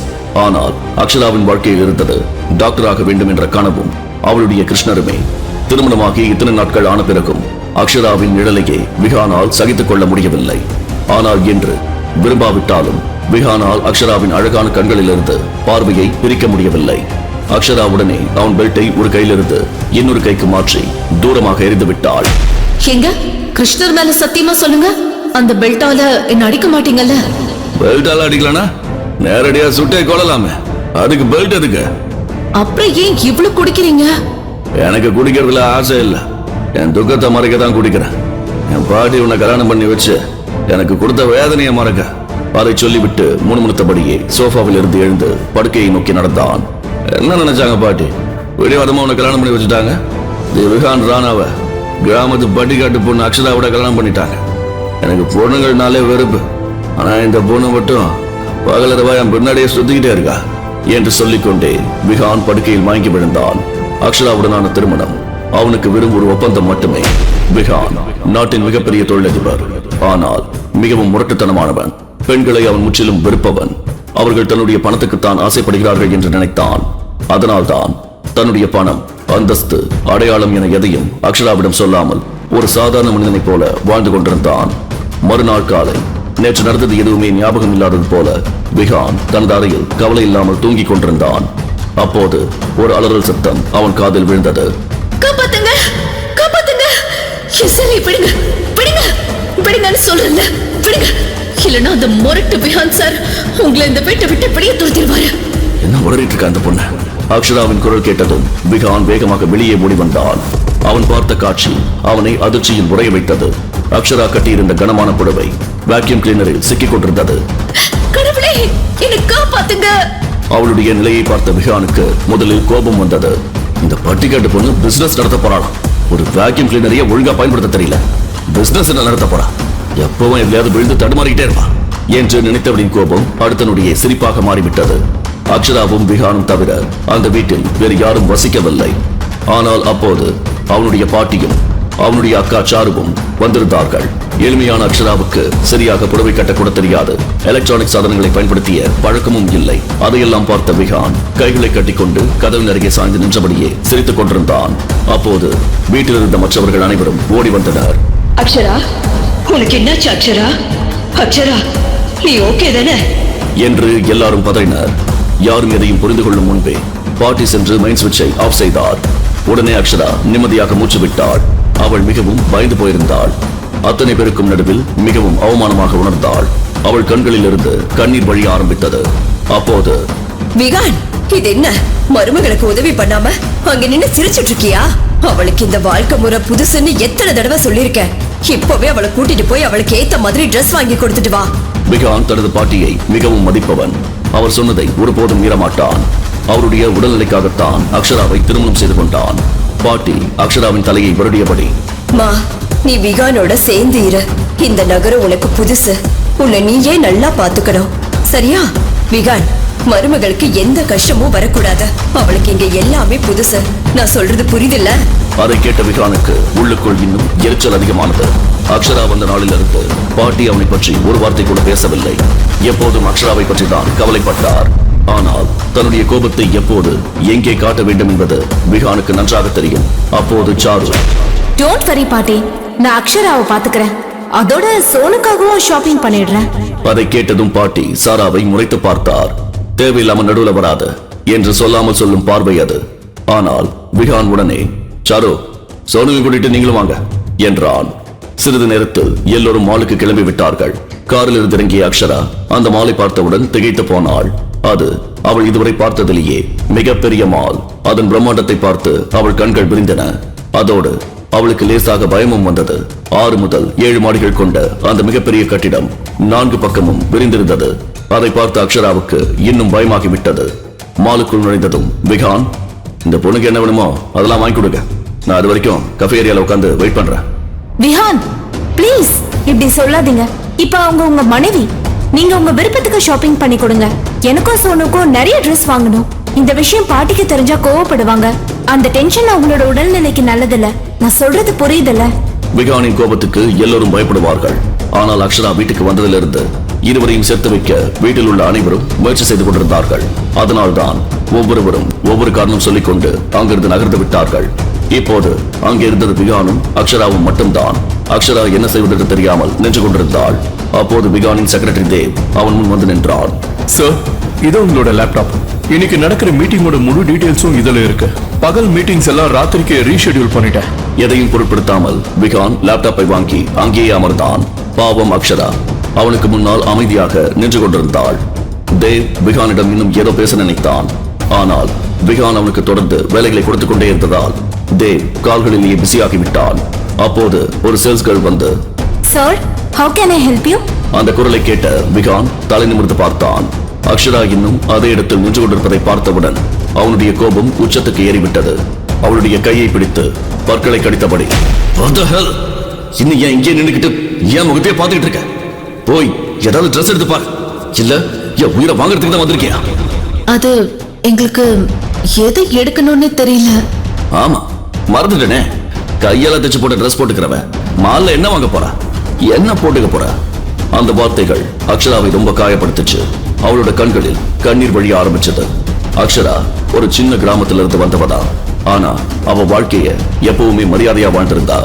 ஆனால் அக்ஷராவின் வாழ்க்கையில் இருந்தது டாக்டராக வேண்டும் என்ற கனவும் அவளுடைய கிருஷ்ணருமே. திருமணமாகி இத்தனை நாட்கள் ஆன பிறகும் அக்ஷராவின் நிழலையே விகானால் சகித்துக் கொள்ள முடியவில்லை. ஆனால் என்று விரும்பாவிட்டாலும் விகானால் அக்ஷராவின் அழகான கண்களிலிருந்து பார்வையை பிரிக்க முடியவில்லை. அக்ஷரா உடனே அவன் பெல்ட்டை ஒரு கையிலிருந்து இன்னொரு கைக்கு மாற்றி தூரமாக எரிந்து விட்டாள். எங்க கிருஷ்ணர் மேல சத்தியமா சொல்லுங்க, அந்த பெல்ட்டால என்ன அடிக்க மாட்டீங்கல்ல? பெல்ட்டால அடிக்கலனா நேரடியா சுட்டே கொள்ளலாமே. அதுக்கு பெல்ட் எதுக்கு? அப்புறம் ஏன் இவ்ளோ குடிக்கிறீங்க? எனக்கு குடிக்கிறதுல ஆசை இல்லை. என் துக்கத்தை மறைக்க தான் குடிக்கிறேன். என் பாட்டி உன்னை கல்யாணம் பண்ணி வச்சு எனக்கு கொடுத்த வேதனையை மறக்க. அதை சொல்லிவிட்டு முணுமுணுத்தபடியே சோஃபாவில் இருந்து எழுந்து படுக்கையை நோக்கி நடந்தான். என்ன நினைச்சாங்க பாட்டி? விடிவாதமா உன்னை கல்யாணம் பண்ணி வச்சுட்டாங்க. விகான் ராணாவை கிராமத்து பட்டிக்காட்டு பொண்ணு அக்ஷராவோட கல்யாணம் பண்ணிட்டாங்க. எனக்கு பொண்ணுங்கள்னாலே வெறுப்பு. ஆனா இந்த பொண்ணு மட்டும் பகலரவா என் பின்னாடியே சுத்திக்கிட்டே இருக்கா என்று சொல்லிக்கொண்டே விகான் படுக்கையில் மயங்கி விழுந்தான். அக்ஷராவுடனான திருமணம் அவனுக்கு வெறும் ஒரு ஒப்பந்தம் மட்டுமே. விகான் நாட்டின் மிகப்பெரிய தொழிலதிபர். ஆனால் மிகவும் முரட்டுத்தனமானவன். பெண்களை அவன் முற்றிலும் வெறுப்பவன். அவர்கள் தன்னுடைய பணத்துக்குத்தான் ஆசைப்படுகிறார்கள் என்று நினைத்தான். அதனால்தான் தன்னுடைய பணம், அந்தஸ்து, அடையாளம் என எதையும் அக்ஷராவிடம் சொல்லாமல் ஒரு சாதாரண மனிதனைப் போல வாழ்ந்து கொண்டிருந்தான். மறுநாள் காலை நேற்று நடந்தது எதுவுமே ஞாபகம் இல்லாதது போல விகான் தனது அறையில் கவலை இல்லாமல் தூங்கிக் கொண்டிருந்தான். அப்போது ஒரு அலறல் சத்தம் அவன் காதில் விழுந்தது. காப்பாத்துங்க, காப்பாத்துங்க! எசலி பிடிங்க, பிடிங்க, பிடிங்கன்னு சொல்றேன்ல, பிடிங்க. இல்லைன்னா அந்த முரட்டு விஹான் சார் உங்களை இந்த வீட்டை விட்டு பிடிய துரத்திடுவாரு. என்ன உளறிட்டு இருக்க அந்த பொண்ணு? அக்ஷராவின் குரல் கேட்டதும் விகான் வேகமாக வெளியே ஓடி வந்தான். அவன் பார்த்த காட்சி அவனை அதிர்ச்சியில் உறைய வைத்தது. அக்ஷரா கட்டியிருந்த கனமான புடவை வாக்யூம் கிளீனரில் சிக்கிக் கொண்டிருந்தது. கடவுளே, என்னை காப்பாத்துங்க! அவளுடைய நிலையை பார்த்த விகானுக்கு முதலில் கோபம் வந்தது. இந்த பட்டிக்காட்டு பொண்ணு பிசினஸ் நடத்த போறாளாம். ஒரு வாக்யூம் கிளீனரையே ஒழுங்கா பயன்படுத்த தெரியல. பிசினஸ் என்ன நடத்த போறா? எப்பவும் எதையாவது விழுந்து தடுமாறிட்டே இருப்பான் என்று நினைத்தவனின் கோபம் அடுத்த நொடியே சிரிப்பாக மாறிவிட்டது. அக்ஷராவும் விகானும் தவிர அந்த வீட்டில் வேறு யாரும் வசிக்கவில்லை. ஆனால் அப்போது அவனுடைய பாட்டியும் அவனுடைய அக்கா சாருவும் வந்திருந்தார்கள். எளிமையான அக்ஷராவுக்கு சரியாக புடவை கட்ட கூட தெரியாது. எலக்ட்ரானிக் சாதனங்களை பயன்படுத்திய பழக்கமும் இல்லை. அதையெல்லாம் பார்த்த விகான் கைகளை கட்டிக்கொண்டு கதவின் அருகே சாய்ந்து நின்றபடியே சிரித்துக் கொண்டிருந்தான். அப்போது வீட்டில் இருந்த மற்றவர்கள் அனைவரும் ஓடி வந்தனர். அக்ஷரா, உனக்கு என்னாச்சு அக்ஷரா? அக்ஷரா, நீ ஓகே தானே என்று எல்லாரும் பதறினர். யாரும் எதையும் புரிந்து கொள்ளும் முன்பே பாட்டி சென்று மைன் சுவிட்சை ஆஃப் செய்தார். உடனே அக்ஷரா நிம்மதியாக மூச்சு விட்டாள். அவள் மிகவும் பயந்து போயிருந்தாள். அத்தனை பேருக்கும் நடுவில் மிகவும் அவமானமாக உணர்ந்தாள். அவள் கண்களில் இருந்து கண்ணீர் வழிய ஆரம்பித்தது. அப்போது விகான், இது என்ன மருமகளுக்கு உதவி பண்ணாம அங்க நின்னு சிரிச்சிட்டு இருக்கியா? அவளுக்கு இந்த வாழ்க்கை முறை புதுசுன்னு எத்தனை தடவை சொல்லிருக்கேன். இப்பவே அவளை கூட்டிட்டு போய் அவளுக்கு ஏத்த மாதிரி ட்ரெஸ் வாங்கி கொடுத்துட்டு வா. விகான் தனது பாட்டியை மிகவும் மதிப்பவன். அவர் சொன்னதை ஒருபோதும் மீறமாட்டான். அவருடைய உடல்நிலைக்காகத்தான் அக்ஷராவை திருமணம் செய்து கொண்டான். பாட்டி அக்ஷராவின் தலையை வருடியபடி, மா, நீ விகானோட சேர்ந்து இரு. இந்த நகரம் உனக்கு புதுசு. உன்னை நீயே நல்லா பாத்துக்கணும், சரியா? விகான், மருமகளுக்கு எந்த கஷ்டமும் வரக்கூடாது. அவளுக்கு இங்க எல்லாமே புதுசு. நான் சொல்றது புரியுதில்ல? அதை கேட்ட விகானுக்கு உள்ளுக்குள் இன்னும் எரிச்சல் அதிகமானது. அக்ஷரா வந்த நாளிலிருந்து பாட்டி அவனை பற்றி ஒரு வார்த்தை கூட பேசவில்லை. எப்போதும் அக்ஷராவை பற்றி தான் கவலைப்பட்டார். ஆனால் தன்னுடைய கோபத்தை எப்போது எங்கே காட்ட வேண்டும் என்பது விகானுக்கு நன்றாக தெரியும். அப்போது சாரு, டோன்ட் வரி பாட்டி, நான் அக்ஷராவை பாத்துக்கிறேன். அதோட சோனுக்காகவும் ஷாப்பிங் பண்ணிடுறேன். அதை கேட்டதும் பாட்டி சாராவை முறைத்து பார்த்தார். தேவையில்லாம நடுவுல வராது என்று சொல்லாமல் சொல்லும் பார்வை அது. ஆனால் விகான் உடனே, சாரு, சோனுவை கூட்டிட்டு நீங்களும் வாங்க என்றான். சிறிது நேரத்தில் எல்லோரும் மாலுக்கு கிளம்பி விட்டார்கள். காரில் இருந்து இறங்கிய அக்ஷரா அந்த மாலை பார்த்தவுடன் திகைத்து போனாள். அது அவள் இதுவரை பார்த்ததிலேயே மிகப்பெரிய மால். அதன் பிரம்மாண்டத்தை பார்த்து அவள் கண்கள் விரிந்தன. அதோடு அவளுக்கு லேசாக பயமும் வந்தது. 6 முதல் 7 மாடிகள் கொண்ட அந்த மிகப்பெரிய கட்டிடம் 4 பக்கமும் விரிந்திருந்தது. அதை பார்த்த அக்ஷராவுக்கு இன்னும் பயமாகிவிட்டது. மாலுக்குள் நுழைந்ததும் விகான், இந்த பொண்ணுக்கு என்ன வேணுமோ அதெல்லாம் வாங்கி கொடுங்க. நான் அது வரைக்கும் கஃபே ஏரியால உட்காந்து வெயிட் பண்றேன். விஹான், ப்ளீஸ் இப்படி சொல்லாதீங்க. இப்ப அவங்க உங்க மனைவி. நீங்க உங்க விருப்பத்துக்கு ஷாப்பிங் பண்ணி கொடுங்க. எனக்கும் சோனுக்கும் நிறைய ட்ரெஸ் வாங்கணும். இந்த விஷயம் பாட்டிக்கு தெரிஞ்சா கோவப்படுவாங்க. அந்த டென்ஷன் அவங்களோட உடல்நிலைக்கு நல்லதில்ல. நான் சொல்றது புரியுதுல்ல? விகானின் கோபத்துக்கு எல்லோரும் பயப்படுவார்கள். ஆனால் அக்ஷரா வீட்டுக்கு வந்ததிலிருந்து இருவரையும் சேர்த்து வைக்க வீட்டில் உள்ள அனைவரும் முயற்சி செய்து கொண்டிருந்தார்கள். அதனால்தான் ஒவ்வொருவரும் ஒவ்வொரு காரணம் சொல்லிக்கொண்டு அங்கிருந்து நகர்ந்து விட்டார்கள். இப்போது அங்கே இருந்தது விகானும் அக்ஷராவும் மட்டும்தான். அக்ஷரா என்ன செய்வதற்கு தெரியாமல் நின்று கொண்டிருந்தாள். அப்போது விகானின் செக்ரட்டரி தேவ் அவன் முன் வந்து நின்றான். சார், இது உங்களோட லேப்டாப். இன்னைக்கு நடக்கிற மீட்டிங்கோட முழு டீடைல்ஸும் இதுல இருக்கு. பகல் மீட்டிங்ஸ் எல்லாம் ராத்திரிக்கு ரீஷெட்யூல் பண்ணிட்டேன். எதையும் பொருட்படுத்தாமல் விகான் லேப்டாப்பை வாங்கி அங்கேயே அமர்ந்தான். பாவம் அக்ஷரா அவனுக்கு முன்னால் அமைதியாக நின்று கொண்டிருந்தாள். தேவ் விகானிடம் இன்னும் ஏதோ பேச நினைத்தான். ஆனால் விகான் அவனுக்கு தொடர்ந்து வேலைகளை கொடுத்துக் கொண்டே இருந்ததால் தேவ் கால்களிலேயே பிஸியாகிவிட்டான். அப்போது ஒரு சேல்ஸ் கேர்ள் வந்து, sir, how can I help you? அந்த குரலை கேட்ட விகான் தலை நிமிர்ந்து பார்த்தான். அக்ஷரா இன்னும் அதே இடத்தில் நின்று கொண்டிருப்பதை பார்த்தவுடன் அவனுடைய கோபம் உச்சத்துக்கு ஏறிவிட்டது. அவளுடைய கையை பிடித்து பற்களை கடித்தபடி, What the hell? இன்னும் ஏன் இங்கே நின்னுக்கிட்டு ஏன் முகத்தையே பார்த்துக்கிட்டு இருக்க? போய் ஏதாவது ட்ரெஸ் எடுத்து பாரு. இல்ல என் உயிரை வாங்குறதுக்கு தான் வந்திருக்கியா? அது எங்களுக்கு எதை எடுக்கணும்னு தெரியல. ஆமா, மறந்துட்டேனே. கையால தைச்சு போட்ட ட்ரெஸ் போட்டுக்கிறவன் மால்ல என்ன வாங்க போறா, என்ன போட்டுக்க போறா? அந்த வார்த்தைகள் அக்ஷராவை ரொம்ப காயப்படுத்துச்சு. அவளோட கண்களில் கண்ணீர் வழிய ஆரம்பிச்சது. அக்ஷரா ஒரு சின்ன கிராமத்துல இருந்து வந்தவதா. ஆனா அவ வாழ்க்கைய எப்பவுமே மரியாதையா வாழ்ந்திருந்தா.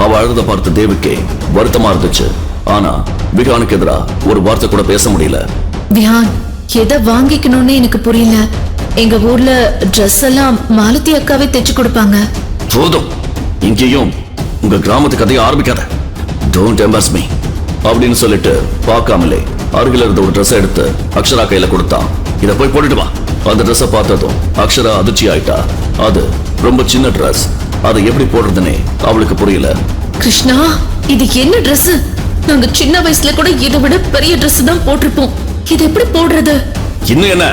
அவ அழுத பார்த்து தேவுக்கே வருத்தமா இருந்துச்சு. ஆனா விகானுக்கு எதிரா ஒரு வார்த்தை கூட பேச முடியல. விஹான், எதை வாங்கிக்கணும்னு எனக்கு புரியல. எங்க ஊர்ல ட்ரெஸ் எல்லாம் மாலதி அக்காவே தைச்சு கொடுப்பாங்க. போதும், இங்கேயும் உங்க கிராமத்து கதையை ஆரம்பிக்காத. Don't embarrass me அப்படின்னு சொல்லிட்டு பார்க்காமலே அருகில இருந்த ஒரு ட்ரெஸ் எடுத்து அக்ஷரா கையில கொடுத்தான். இத போய் போட்டுட்டு வா. அந்த ட்ரெஸ்ஸை பார்த்ததும் அக்ஷரா அதிர்ச்சி ஆயிட்டா. அது ரொம்ப சின்ன ட்ரெஸ். அதை எப்படி போடுறதுன்னே அவளுக்கு புரியல. கிருஷ்ணா, இது என்ன ட்ரெஸ்? நாங்க சின்ன வயசுல கூட இதை விட பெரிய ட்ரெஸ் தான் போட்டிருப்போம். இது எப்படி போடுறது? இன்னும் என்ன,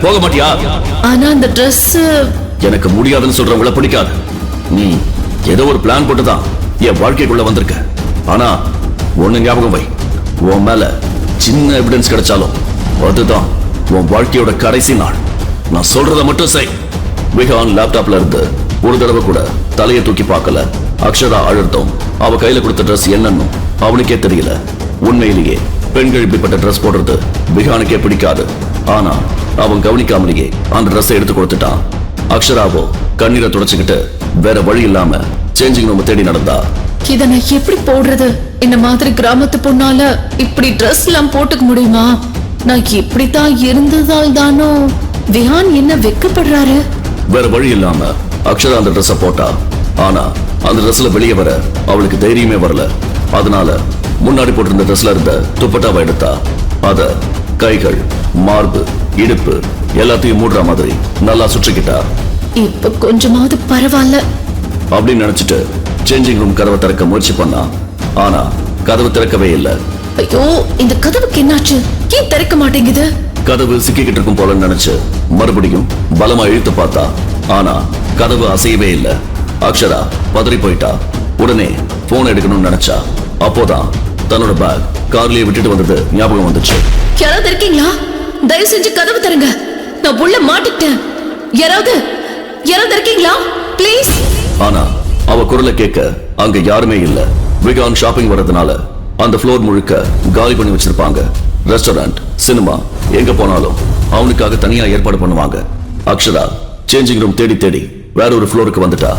போக மாட்டியா? ஆனா அந்த ட்ரெஸ் எனக்கு முடியாதுன்னு சொல்றவங்கள பிடிக்காது. நீ ஏதோ ஒரு பிளான் போட்டுதான் என் வாழ்க்கைக்குள்ள வந்திருக்க. ஆனா ஒண்ணு ஞாபகம் வை, உன் மேல சின்ன எவிடன்ஸ் கிடைச்சாலும் அதுதான் உன் வாழ்க்கையோட கடைசி நாள். நான் சொல்றத மட்டும் செய். விகான் லேப்டாப்ல இருந்து ஒரு தடவை கூட தலையை தூக்கி பார்க்கல. அக்ஷரா அழுத்தம் அவ கையில கொடுத்த ட்ரெஸ் என்னன்னு அவனுக்கே தெரியல. உண்மையிலேயே பெண்கள் இப்படிப்பட்ட ட்ரெஸ் போடுறது விகானுக்கே பிடிக்காது. ஆனா அவன் கவனிக்காமலேயே அந்த ட்ரெஸ்ஸை எடுத்து கொடுத்துட்டான். அக்ஷராவோ கண்ணீரை துடைச்சுக்கிட்டு வேற வழி இல்லாம சேஞ்சிங் ரூம் தேடி நடந்தா. இத நான் எப்படி போடுறது? இந்த மாதிரி கிராமத்து பொண்ணால இப்படி ட்ரெஸ் எல்லாம் போட்டுக்க முடியுமா? நான் இப்படித்தான் இருந்ததால் தானோ விஹான் என்ன வெக்கப்படுறாரு? வேற வழி இல்லாம அக்ஷரா அந்த ட்ரெஸ்ஸை போட்டா. ஆனா அந்த ட்ரெஸ்ல வெளியே வர அவளுக்கு தைரியமே வரல. அதனால முன்னாடி போட்டிருந்த ட்ரெஸ்ல இருந்த துப்பட்டாவை எடுத்தா. அத கைகள், மார்பு, இடுப்பு எல்லாத்தையும் மூடுற மாதிரி நல்லா சுற்றிக்கிட்டா. இப்ப கொஞ்சமாவது பரவாயில்ல அப்படின்னு நினைச்சிட்டு சேஞ்சிங் ரூம் கதவை திறக்க முயற்சி பண்ணா. ஆனா கதவு திறக்கவே இல்லை. ஐயோ, இந்த கதவுக்கு என்னாச்சு? ஏன் திறக்க மாட்டேங்குது? கதவு சிக்கிக்கிட்டு இருக்கும் போல நினைச்சு மறுபடியும் பலமா இழுத்து பார்த்தா. ஆனா கதவு அசையவே இல்லை. அக்ஷரா பதறி போயிட்டா. உடனே போன் எடுக்கணும்னு நினைச்சா. அப்போதான் தன்னோட பேக் கார்லயே விட்டுட்டு வந்தது ஞாபகம் வந்துச்சு. யாராவது இருக்கீங்களா? தயவு செஞ்சு கதவு தருங்க, நான் உள்ள மாட்டிக்கிட்டேன். யாராவது இருக்கீங்களா? ப்ளீஸ். ஆனா அவ குரலை கேட்க அங்க யாருமே இல்ல. விகான் ஷாப்பிங் வர்றதுனால அந்த ஃப்ளோர் முழுக்க காலி பண்ணி வச்சிருப்பாங்க. ரெஸ்டாரண்ட், சினிமா எங்க போனாலும் அவனுக்காக தனியா ஏற்பாடு பண்ணுவாங்க. அக்ஷரா சேஞ்சிங் ரூம் தேடி தேடி வேற ஒரு ஃப்ளோருக்கு வந்துட்டா.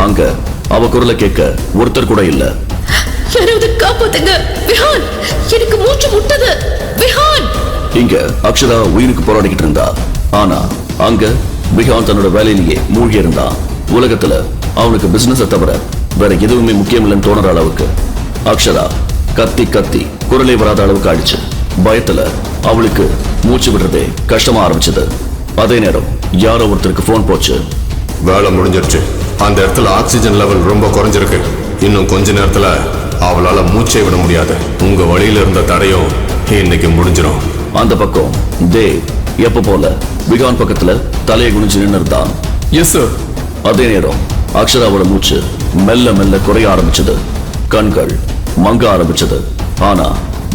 அங்க அவ குரலை கேட்க ஒருத்தர் கூட இல்ல. யாராவது காப்பாத்துங்க விஹான், எனக்கு மூச்சு முட்டுது விஹான். இங்க அக்ஷரா உயிருக்கு போராடிக்கிட்டு இருந்தா. ஆனா அங்க விஹான் தன்னோட வேலையிலேயே மூழ்கி இருந்தான். உலகத்துல அவனுக்கு பிசினஸ் தவிர வேற எதுவுமே முக்கியம் இல்லைன்னு தோணுற அளவுக்கு அக்ஷரா கத்தி கத்தி குரலே வராத அளவுக்கு ஆயிடுச்சு. பயத்துல அவளுக்கு மூச்சு விடுறதே கஷ்டமா ஆரம்பிச்சது. அதே நேரம் யாரோ ஒருத்தருக்கு போன் போச்சு. வேலை முடிஞ்சிருச்சு. அந்த இடத்துல ஆக்சிஜன் லெவல் ரொம்ப குறைஞ்சிருக்கு. இன்னும் கொஞ்ச நேரத்துல அவளால மூச்சை விட முடியாது. உங்க வழியில இருந்த தடையும் இன்னைக்கு முடிஞ்சிடும். அந்த பக்கம் தேவ் எப்ப போல விகான் பக்கத்துல தலையை குனிஞ்சு நின்று இருந்தான். Yes sir. அதே நேரம் அக்ஷராவோட மூச்சு மெல்ல மெல்ல குறைய ஆரம்பிச்சது. கண்கள் மங்க ஆரம்பிச்சது. ஆனா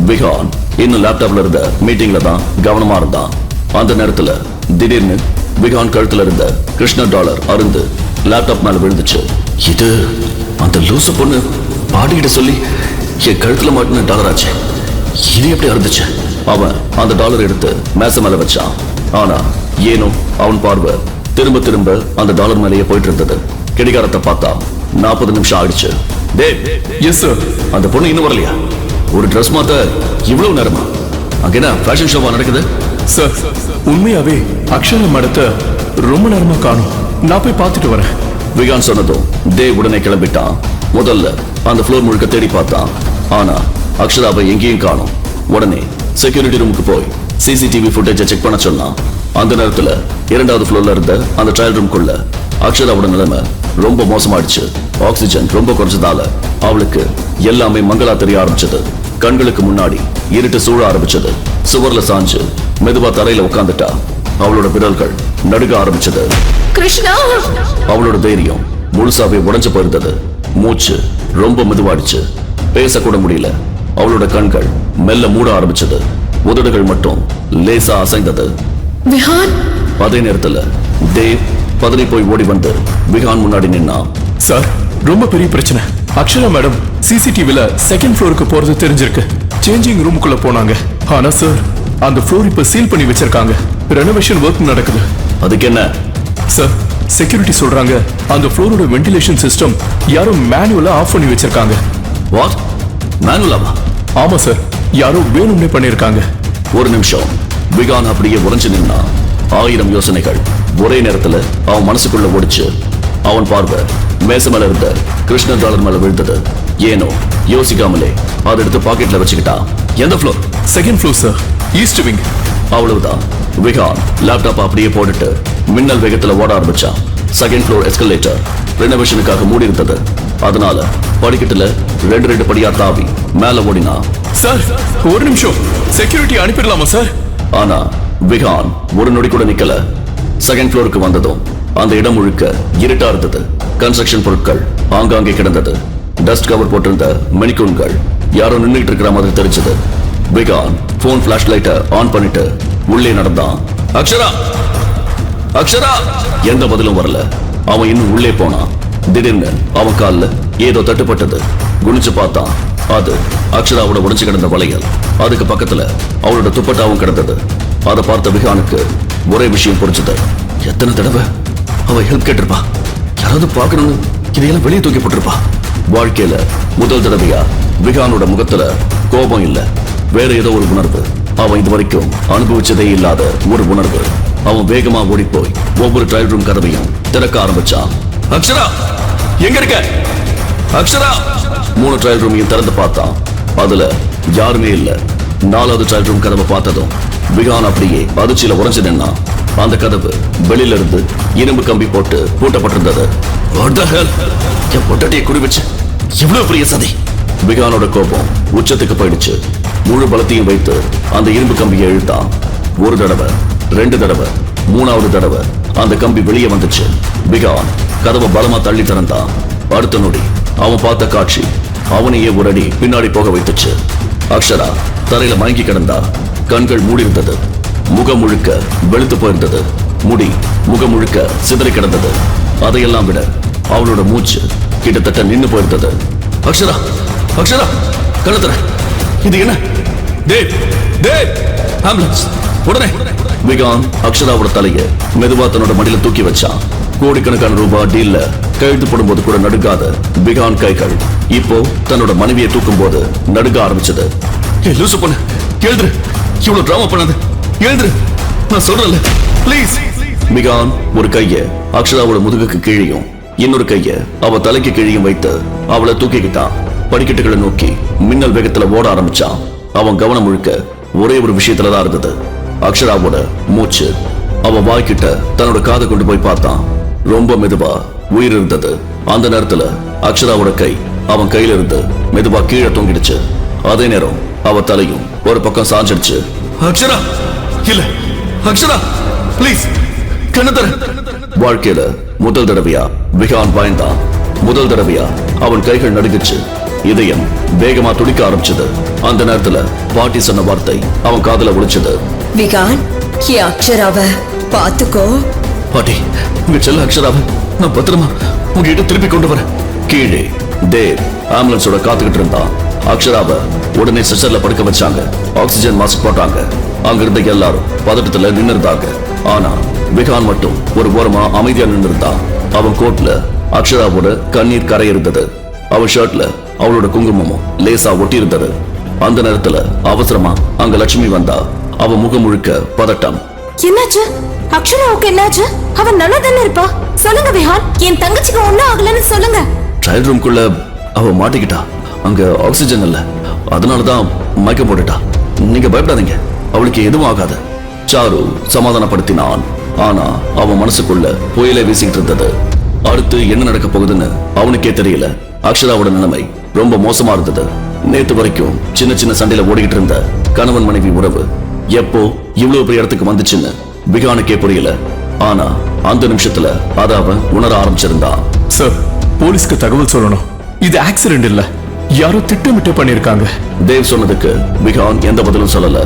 விகான் இன்னும் லேப்டாப்ல இருந்த மீட்டிங்ல தான் கவனமா இருந்தான். அந்த நேரத்துல திடீர்னு விகான் கழுத்துல இருந்த கிருஷ்ண டாலர் அருந்து லேப்டாப் மேல விழுந்துச்சு. இது அந்த லூசு பொண்ணு பாடிக்கிட்ட சொல்லி என் கழுத்துல மாட்டின டாலர் ஆச்சு. இது எப்படி அறுந்துச்சு? அவன் அந்த டாலர் எடுத்து மேச மேல வச்சான். ஆனா ஏனோ அவன் பார்வை திரும்ப திரும்ப அந்த டாலர் மேலேயே போயிட்டு இருந்தது. கடிகாரத்தை பார்த்தா 40 நிமிஷம் ஆயிடுச்சு. Yes sir. அந்த பொண்ணு இன்னும் வரலையா? ஒரு ட்ரெஸ் மாத்த இவ்வளவு நேரமா? அங்க என்ன ஃபேஷன் ஷோவா நடக்குது? சார், உண்மையாவே அக்ஷரா மேடத்தை ரொம்ப நேரமா காணும். நான் போய் பார்த்துட்டு வரேன். விகான் சொன்னதும் தேவ் உடனே கிளம்பிட்டான். முதல்ல அந்த ஃப்ளோர் முழுக்க தேடி பார்த்தான். ஆனா அக்ஷராவை எங்கேயும் காணும். உடனே செக்யூரிட்டி ரூமுக்கு போய் சிசிடிவி ஃபுட்டேஜை செக் பண்ண சொன்னா அந்த நேரத்துல இரண்டாவது ஃப்ளோர்ல இருந்த அந்த ட்ரையல் ரூம்குள்ள அக்ஷராவோட நிலைமை ரொம்ப மோசமாயிடுச்சு. ஆக்சிஜன் ரொம்ப குறைஞ்சதால அவளுக்கு எல்லாமே மங்களா தெரிய ஆரம்பிச்சது. கண்களுக்கு முன்னாடி இருட்டு சூழ ஆரம்பிச்சது. சுவர்ல சாஞ்சு மெதுவா தரையில உட்கார்ந்துட்டா. அவளோட விரல்கள் நடுக ஆரம்பிச்சது. கிருஷ்ணா, அவளோட தைரியம் முழுசாவே உடைஞ்சு போயிருந்தது. மூச்சு ரொம்ப மெதுவாடிச்சு. பேசக்கூட முடியல. அவளோட கண்கள் மெல்ல மூட ஆரம்பிச்சது. உதடுகள் மட்டும் லேசா அசைந்தது. விஹான். அதே நேரத்துல தேவ் பதறி போய் ஓடி வந்து விஹான் முன்னாடி நின்னா. சார், ரொம்ப பெரிய பிரச்சனை. அக்ஷரா மேடம் சிசிடிவில செகண்ட் ஃப்ளோருக்கு போறது தெரிஞ்சிருக்கு. சேஞ்சிங் ரூமுக்குள்ள போனாங்க. ஆனா சார், அந்த ஃப்ளோர் இப்ப சீல் பண்ணி வச்சிருக்காங்க. ரெனோவேஷன் ஒர்க் நடக்குது. அதுக்கு என்ன சார், செக்யூரிட்டி சொல்றாங்க அந்த ஃப்ளோரோட வென்டிலேஷன் சிஸ்டம் யாரோ மேனுவலா ஆஃப் பண்ணி வச்சிருக்காங்க. வாட்? மேனுவலாவா? ஆமா சார், யாரோ வேணும்னே பண்ணிருக்காங்க. ஒரு நிமிஷம். விகான் அப்படியே உறைஞ்சு நின்னா. 1000 யோசனைகள் ஒரே நேரத்துல அவன் மனசுக்குள்ள ஓடிச்சு. அவன் பார்வை மேச மேல இருந்த கிருஷ்ண டாலர் மேல விழுந்தது. ஏனோ யோசிக்காமலே அதை எடுத்து பாக்கெட்ல வச்சுக்கிட்டான். எந்த floor? Second floor sir, east wing. அவ்வளவுதான். விகான் லேப்டாப் அப்படியே போட்டுட்டு மின்னல் வேகத்துல ஓட ஆரம்பிச்சான். செகண்ட் ஃப்ளோர் எஸ்கலேட்டர் ரெனோவேஷனுக்காக மூடி இருந்தது. அதனால படிக்கட்டுல 2 படியா தாவி மேல ஓடினா. சார், ஒரு நிமிஷம், செக்யூரிட்டி அனுப்பிடலாமா சார்? ஆனா விகான் ஒரு நொடி கூட நிக்கல. செகண்ட் ஃப்ளோருக்கு வந்ததும் அந்த இடம் முழுக்க இருட்டா இருந்தது. கன்ஸ்ட்ரக்ஷன் பொருட்கள் ஆங்காங்கே கிடந்தது. டஸ்ட் கவர் போட்டிருந்த மெனிக்கூன்கள் யாரோ நின்றுட்டு இருக்கிற மாதிரி தெரிஞ்சது. விகான் போன் பிளாஷ் லைட்டை ஆன் பண்ணிட்டு உள்ளே நடந்தான். அக்ஷரா, அக்ஷரா! எந்த பதிலும் வரல. அவன் இன்னும் உள்ளே போனான். திடீர்னு அவன் கால்ல ஏதோ தட்டுப்பட்டது. குனிச்சு பார்த்தான். அது அக்ஷராவோட உடைஞ்சு கிடந்த வளையல். அதுக்கு பக்கத்துல அவளோட துப்பட்டாவும் கிடந்தது. அதை பார்த்த விகானுக்கு ஒரே விஷயம் புரிஞ்சது. எத்தனை தடவை அவ ஹெல்ப் கேட்டிருப்பா. யாராவது பார்க்கணும்னு இதையெல்லாம் வெளியே தூக்கி போட்டிருப்பா. வாழ்க்கையில முதல் தடவையா விகானோட முகத்துல கோபம் இல்ல, வேற ஏதோ ஒரு உணர்வு. அவன் இது வரைக்கும் அனுபவிச்சதே இல்லாத ஒரு உணர்வு. அவன் வேகமா ஓடி போய் ஒவ்வொரு ட்ரையல் ரூம் கதவையும் திறக்க ஆரம்பிச்சான். அக்ஷரா, எங்க இருக்க? அக்ஷரா! 3 ட்ரையல் ரூமையும் திறந்து பார்த்தான். அதுல யாருமே இல்ல. 4வது ட்ரையல் ரூம் கதவை பார்த்ததும் விகான் அப்படியே அதிர்ச்சியில உறைஞ்சு நின்னா. அந்த கதவு வெளியில இருந்து இரும்பு கம்பி போட்டு பூட்டப்பட்டிருந்தது. What the hell? என் பொட்டாட்டியை குறி வச்சு இவ்வளவு பெரிய சதி! விகானோட கோபம் உச்சத்துக்கு போயிடுச்சு. முழு பலத்தையும் வைத்து அந்த இரும்பு கம்பியை இழுத்தான். ஒரு தடவை, 2 தடவை, 3வது தடவை அந்த கம்பி வெளியே வந்துச்சு. விகான் கதவை பலமா தள்ளி திறந்தான். அடுத்த நொடி அவன் பார்த்த காட்சி அவனையே ஒரு அடி பின்னாடி போக வைத்துச்சு. அக்ஷரா தரையில மயங்கி கிடந்தா. கண்கள் மூடி இருந்தது. முகம் முழுக்க வெளுத்து போயிருந்தது. முடி முகம் முழுக்க சிதறி கிடந்தது. அதையெல்லாம் விட அவளோட மூச்சு கிட்டத்தட்ட நின்னு போயிருந்தது. அக்ஷரா, அக்ஷரா! கழுத்துற! இது என்ன? தேவ், தேவ்! ஆம்புலன்ஸ் உடனே! விகான் அக்ஷராவோட தலையை மெதுவா தன்னோட மடியில தூக்கி வச்சான். கோடிக்கணக்கான ரூபாய் டீல்ல கையெழுத்து போடும்போது கூட நடுக்காத விகான் கைகள் இப்போ தன்னோட மனைவியை தூக்கும் போது நடுக்க ஆரம்பிச்சது. லூசு பொண்ணு, எழுதுரு! இவ்வளவு டிராமா பண்ணாது, எழுதுரு! நான் சொல்றேன்ல, ப்ளீஸ்! விகான் ஒரு கைய அக்ஷராவோட முதுகுக்கு கீழையும் இன்னொரு கைய அவ தலைக்கு கீழையும் வைத்து அவளை தூக்கிக்கிட்டான். படிக்கட்டுகளை நோக்கி மின்னல் வேகத்துல ஓட ஆரம்பிச்சான். அவன் கவனம் முழுக்க ஒரே ஒரு விஷயத்துலதான் இருந்தது. அக்ஷராவோட மூச்சு. அவ வாய்க்கிட்ட தன்னோட காதை கொண்டு போய் பார்த்தான். ரொம்ப மெதுவா உயிர் இருந்தது. அந்த நேரத்துல அக்ஷராவோட கை அவன் கையில இருந்து மெதுவா கீழே தொங்கிடுச்சு. அதே நேரம் அவ தலையும் ஒரு பக்கம் சாஞ்சிடுச்சு. அக்ஷரா! இல்ல, அக்ஷரா! ப்ளீஸ் கண்ணத்தர! வாழ்க்கையில முதல் தடவையா விகான் பயந்தான். முதல் தடவையா அவன் கைகள் நடுங்குச்சு. இதயம் வேகமா துடிக்க ஆரம்பிச்சது. அந்த நேரத்துல பாட்டி சொன்ன வார்த்தை அவன் காதுல ஒலிச்சது. விகான், என் அக்ஷராவை பாத்துக்கோ. பாட்டி, உங்க செல்ல அக்ஷராவை நான் பத்திரமா உங்ககிட்ட திருப்பி கொண்டு வரேன். கீழே தேவ் ஆம்புலன்ஸோட காத்துக்கிட்டு இருந்தான். அக்ஷராவை உடனே சிஸ்டர்ல படுக்க வச்சாங்க. ஆக்சிஜன் மாஸ்க் போட்டாங்க. அங்க இருந்த எல்லாரும் பதட்டத்துல நின்று இருந்தாங்க. ஆனா விகான் மட்டும் ஒரு ஓரமா அமைதியா நின்று இருந்தான். அவன் கோட்ல அக்ஷராவோட கண்ணீர் கரை இருந்தது. அவன் ஷர்ட்ல அவளோட குங்குமமும் லேசா ஒட்டி இருந்தது. அந்த நேரத்துல அவசரமா அங்க லட்சுமி வந்தா. அவ முகம் முழுக்க பதட்டம். என்னாச்சு? அக்ஷராவுக்கு என்னாச்சு? அவன் நல்லா தானே இருப்பா. சொல்லுங்க விஹான், என் தங்கச்சிக்கு ஒண்ணும் ஆகலன்னு சொல்லுங்க. ட்ரையல் ரூம்குள்ள அவ மாட்டிக்கிட்டா. அங்க ஆக்சிஜன் இல்ல, அதனாலதான் மயக்கம் போட்டுட்டா. நீங்க பயப்படாதீங்க, அவளுக்கு எதுவும் ஆகாது. சாரு சமாதானப்படுத்தினான். ஆனா அவன் மனசுக்குள்ள புயலை வீசிக்கிட்டு இருந்தது. அடுத்து என்ன நடக்க போகுதுன்னு அவனுக்கே தெரியல. அக்ஷராவோட நிலைமை ரொம்ப மோசமா இருந்தது. நேத்து வரைக்கும் சின்ன சின்ன சண்டையில ஓடிக்கிட்டு இருந்த கணவன் மனைவி உறவு எப்போ இவ்வளவு பெரிய இடத்துக்கு வந்துச்சுன்னு விகானுக்கே புரியல. ஆனா அந்த நிமிஷத்துல அத அவன் உணர ஆரம்பிச்சிருந்தான். சார், போலீஸ்க்கு தகவல் சொல்லணும். இது ஆக்சிடென்ட் இல்ல, யாரோ திட்டமிட்டு பண்ணிருக்காங்க. தேவ் சொன்னதுக்கு விகான் எந்த பதிலும் சொல்லல.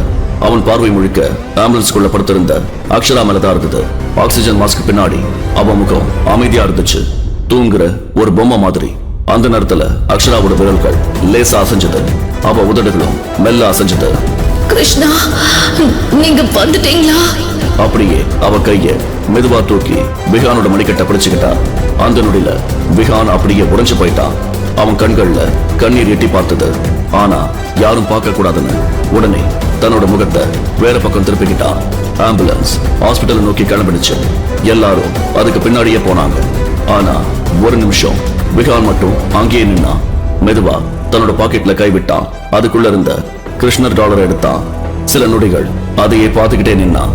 அவன் பார்வை முழுக்க ஆம்புலன்ஸ்குள்ள படுத்திருந்த அக்ஷரா மேலதான் இருந்தது. ஆக்சிஜன் மாஸ்க் பின்னாடி அவன் முகம் அமைதியா இருந்துச்சு, தூங்குற ஒரு பொம்மை மாதிரி. அந்த நேரத்துல அக்ஷராவோட விரல்கள் லேசா அசைஞ்சது, அவ உதடுகளும் மெல்ல அசைஞ்சது. கிருஷ்ணா, நீங்க வந்துட்டீங்களா? அப்படியே அவ கைய மெதுவா தூக்கி விகானோட மணிக்கட்டை பிடிச்சுக்கிட்டான். அந்த நொடியில விகான் அப்படியே உடைஞ்சு போயிட்டான். அவன் கண்கள்ல கண்ணீர் எட்டி பார்த்தது. ஆனா யாரும் பார்க்க கூடாதுன்னு உடனே தன்னோட முகத்தை வேற பக்கம் திருப்பிக்கிட்டான். ஆம்புலன்ஸ் ஹாஸ்பிட்டல் நோக்கி கிளம்பிடுச்சு. எல்லாரும் அதுக்கு பின்னாடியே போனாங்க. ஆனா ஒரு நிமிஷம் விகான் மட்டும் அங்கேயே நின்னான். மெதுவா தன்னோட பாக்கெட்ல கை விட்டான். அதுக்குள்ள இருந்த கிருஷ்ணர் டாலரை எடுத்தான். சில நொடிகள் அதையே பார்த்துக்கிட்டே நின்னான்.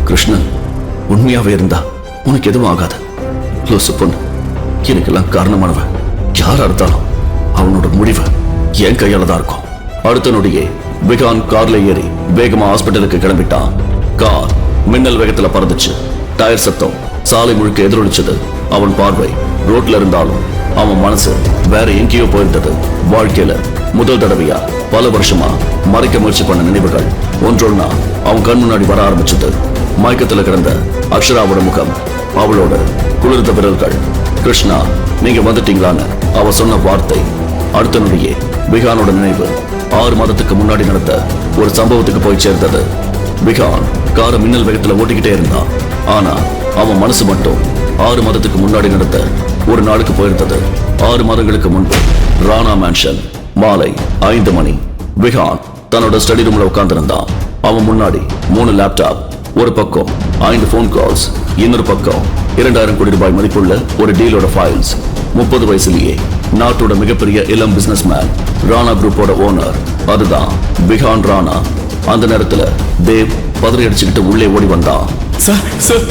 கிருஷ்ணன் உண்மையாவே இருந்தா உனக்கு எதுவும் ஆகாது. லூசு பொண்ணு, எனக்கெல்லாம் காரணமானவன் யாரா இருந்தாலும் அவனோட முடிவு என் கையால தான் இருக்கும். அடுத்த நொடியே விகான் கார்ல ஏறி வேகமா ஹாஸ்பிட்டலுக்கு கிளம்பிட்டான். கார் மின்னல் வேகத்துல பறந்துச்சு. டயர் சத்தம் சாலை முழுக்க எதிரொலிச்சது. அவன் பார்வை ரோட்ல இருந்தாலும் அவன் மனசு வேற எங்கேயோ போயிருந்தது. வாழ்க்கையில முதல் தடவையா பல வருஷமா மறைக்க முயற்சி பண்ண நினைவுகள் ஒன்றொன்னா அவன் கண் முன்னாடி வர ஆரம்பிச்சது. மயக்கத்துல கிடந்த அக்ஷராவோட முகம், அவளோட குளிர்ந்த விரல்கள். கிருஷ்ணா, நீங்க வந்துட்டீங்களான்னு அவ சொன்ன வார்த்தை. அடுத்த நொடியே விகானோட நினைவு 6 மாதத்துக்கு முன்னாடி நடந்த ஒரு சம்பவத்துக்கு போய் சேர்ந்தது. விகான் காரை மின்னல் வேகத்துல ஓட்டிக்கிட்டே இருந்தான். ஆனா அவன் மனசு மட்டும் 6 மாதத்துக்கு முன்னாடி நடந்த ஒரு நாளுக்கு போயிருந்தது. 6 மாதங்களுக்கு முன்பு ராணா மேன்ஷன் மாலை 5 மணி. விகான் தன்னோட ஸ்டடி ரூம்ல உட்கார்ந்திருந்தான். அவன் முன்னாடி 3 லேப்டாப், ஒரு பக்கம் 5 போன் கால்ஸ், இன்னொரு பக்கம் 2000 கோடி ரூபாய் மதிப்புள்ள ஒரு டீலோட ஃபைல்ஸ். 30 வயசுலயே நாட்டோட மிகப்பெரிய இளம் பிசினஸ் மேன், ராணா குரூப்போட ஓனர். அதுதான் விகான் ராணா. அந்த நேரத்துல தேவ் பதறி அடிச்சுக்கிட்டு உள்ளே ஓடி வந்தான். சார்,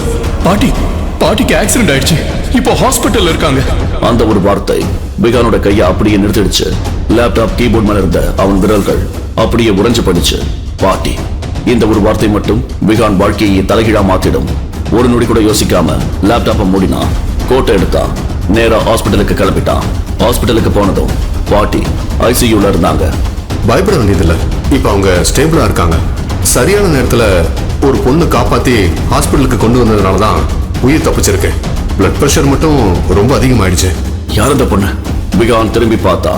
பாட்டிக்கு ஆக்சிடென்ட் ஆயிடுச்சு, இப்போ ஹாஸ்பிட்டல்ல இருக்காங்க. அந்த ஒரு வார்த்தை விகானோட கையை அப்படியே நிறுத்திடுச்சு. லேப்டாப் கீபோர்ட் மேல இருந்த அவன் விரல்கள் அப்படியே உறைஞ்சு படிச்சு. பாட்டி, இந்த ஒரு வார்த்தை மட்டும் விகான் வாழ்க்கையை தலைகீழா மாத்திடும். ஒரு நொடி கூட யோசிக்காம லேப்டாப்பை மூடினான். கோட்டை எடுத்தான். நேரா ஹாஸ்பிட்டலுக்கு கிளம்பிட்டான். ஹாஸ்பிட்டலுக்கு போனதும் பாட்டி ஐசியூல இருந்தாங்க. பயப்பட வேண்டியதில்ல, இப்ப அவங்க ஸ்டேபிளா இருக்காங்க. சரியான நேரத்துல ஒரு பொண்ணு காப்பாத்தி ஹாஸ்பிட்டலுக்கு கொண்டு வந்ததுனாலதான் உயிர் தப்பிச்சிருக்கு. பிளட் பிரஷர் மட்டும் ரொம்ப அதிகமாயிடுச்சு. யார் அந்த பொண்ணு? விகான் திரும்பி பார்த்தா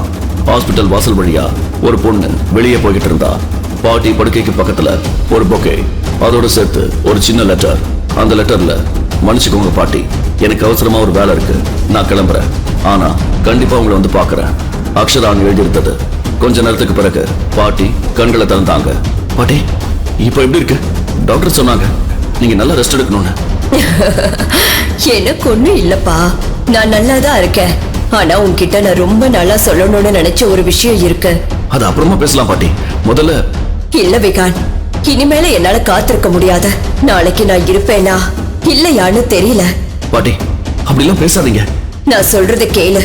ஹாஸ்பிட்டல் வாசல் வழியா ஒரு பொண்ணு வெளியே போய்கிட்டு இருந்தா. பாட்டி படுக்கைக்கு பக்கத்துல ஒரு பொக்கே, அதோட சேர்த்து ஒரு சின்ன லெட்டர். அந்த லெட்டர்ல, மன்னிச்சுக்கோங்க பாட்டி, எனக்கு அவசரமா ஒரு வேலை இருக்கு, நான் கிளம்புறேன், ஆனா கண்டிப்பா உங்களை வந்து பாக்குறேன், அக்ஷரான்னு எழுதியிருந்தது. கொஞ்ச நேரத்துக்கு பிறகு பாட்டி கண்களை திறந்தாங்க. பாட்டி, இப்ப எப்படி இருக்கு? டாக்டர் சொன்னாங்க நீங்க நல்லா ரெஸ்ட் எடுக்கணும்னு. எனக்கு ஒண்ணும் இல்லப்பா, நான் நல்லாதான் இருக்கேன். ஆனா உன்கிட்ட நான் ரொம்ப நல்லா சொல்லணும்னு நினைச்ச ஒரு விஷயம் இருக்கு. அது அப்புறமா பேசலாம் பாட்டி, முதல்ல. இல்ல விகான், இனிமேல என்னால காத்திருக்க முடியாது. நாளைக்கு நான் இருப்பேனா இல்லையான்னு தெரியல. பாட்டி, அப்படிலாம் பேசாதீங்க. நான் சொல்றத கேளு.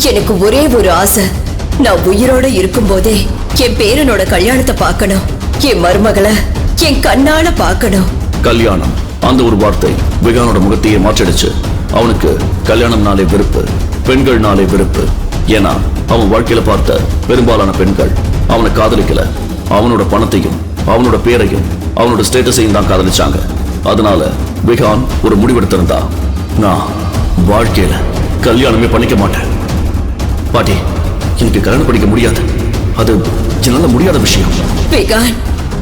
எனக்கு ஒரே ஒரு ஆசை, நான் உயிரோட இருக்கும் போதே என் பேரனோட கல்யாணத்தை பார்க்கணும். என் மருமகளை என் கண்ணால பார்க்கணும். கல்யாணம், அந்த ஒரு வார்த்தை விகானோட முகத்தையே மாற்றிடுச்சு. அவனுக்கு கல்யாணம்னாலே வெறுப்பு, பெண்கள்னாலே வெறுப்பு. ஏன்னா அவன் வாழ்க்கையில பார்த்த பெரும்பாலான பெண்கள் அவனை காதலிக்கல. அவனோட பணத்தையும் அவனோட பேரையும் அவனோட ஸ்டேட்டஸையும் தான் காதலிச்சாங்க. அதனால விகான் ஒரு முடிவெடுத்திருந்தா, நான் வாழ்க்கையில கல்யாணமே பண்ணிக்க மாட்டேன். பாட்டி, எனக்கு கல்யாணம் பண்ணிக்க முடியாது, அது என்னால முடியாத விஷயம். விகான்,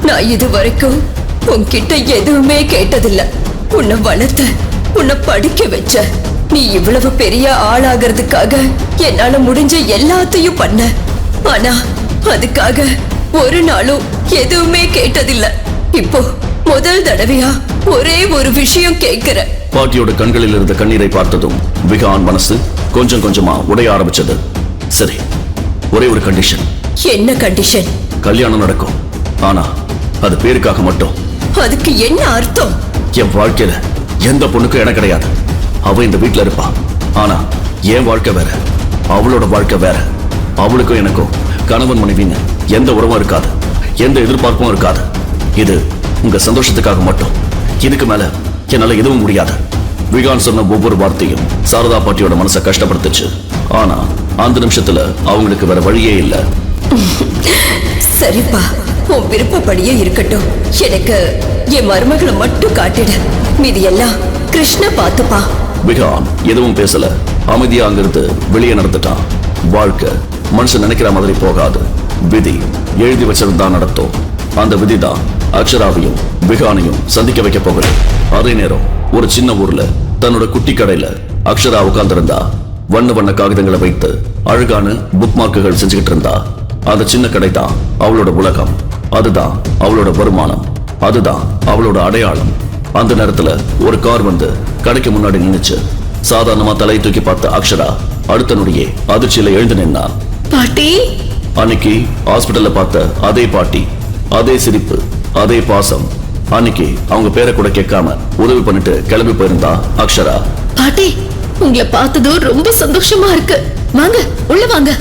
நான் இது வரைக்கும் உன்கிட்ட எதுவுமே கேட்டதில்ல. உன்னை வளர்த்த, உன்னை படிக்க வச்ச, நீ இவ்வளவு பெரிய ஆளாகிறதுக்காக என்னால முடிஞ்ச எல்லாத்தையும் பண்ண. ஆனா அதுக்காக ஒரு நாளும் எதுவுமே கேட்டதில்ல. இப்போ முதல் தடவையா ஒரே ஒரு விஷயம் கேட்கிற. பாட்டியோட கண்களில் இருந்த கண்ணீரை பார்த்ததும் விகான் மனசு கொஞ்சம் கொஞ்சமா உடைய ஆரம்பிச்சது. சரி, ஒரே ஒரு கண்டிஷன். என்ன கண்டிஷன்? கல்யாணம் நடக்கும், ஆனா அது பேருக்காக மட்டும். அதுக்கு என்ன அர்த்தம்? என் வாழ்க்கையில எந்த பொண்ணுக்கும் இடம் கிடையாது. அவ இந்த வீட்டுல இருப்பா. ஆனா என் வாழ்க்கை வேற, அவளோட வாழ்க்கை வேற. அவளுக்கும் எனக்கும் கணவன் மனைவின்னு எந்த உறவும் இருக்காது, எந்த எதிர்பார்ப்பும் இருக்காது. இது உங்க சந்தோஷத்துக்காக மட்டும். இதுக்கு மேல என்னால எதுவும் முடியாது. விகான் சொன்ன ஒவ்வொரு வார்த்தையும் சாரதா பாட்டியோட மனசை கஷ்டப்படுத்துச்சு. ஆனா அந்த நிமிஷத்துல அவங்களுக்கு வேற வழியே இல்ல. சரிப்பா, உன் விருப்பப்படியே இருக்கட்டும். எனக்கு என் மருமகளை மட்டும் காட்டிடு. மீதி எல்லாம் கிருஷ்ண பாத்துப்பா. விகான் எதுவும் பேசல. அமைதியா அங்கிருந்து வெளியே நடந்துட்டான். வாழ்க்கை மனுஷன் நினைக்கிற மாதிரி போகாது. விதி எழுதி வச்சிருந்தா நடத்தும். அந்த விதிதான் அக்ஷராவையும் விகானையும் சந்திக்க வைக்க போகுது. அதே நேரம் ஒரு சின்ன ஊர்ல தன்னோட குட்டி கடையில அக்ஷரா உட்கார்ந்திருந்தா. வண்ண வண்ண காகிதங்களை வைத்து அழகான புக் மார்க்குகள் செஞ்சுக்கிட்டு இருந்தா. அந்த சின்ன கடை தான் அவளோட உலகம். அதுதான் அவளோட வருமானம். அதுதான் அவளோட அடையாளம். அந்த நேரத்துல ஒரு கார் வந்து கடைக்கு முன்னாடி நின்னுச்சு. சாதாரணமா தலையை தூக்கி பார்த்த அக்ஷரா அடுத்த நொடியே அதிர்ச்சியில எழுந்து நின்னா. பாட்டி, அன்னைக்கு ஹாஸ்பிட்டல்ல பார்த்த அதே பாட்டி, அதே சிரிப்பு, அதே பாசம். அன்னைக்கு அவங்க பேரை கூட கேட்காம உதவி பண்ணிட்டு கிளம்பி போயிருந்தா அக்ஷரா. பாட்டி, உங்களை பார்த்ததும் ரொம்ப சந்தோஷமா இருக்கு. வாங்க உள்ள வாங்க,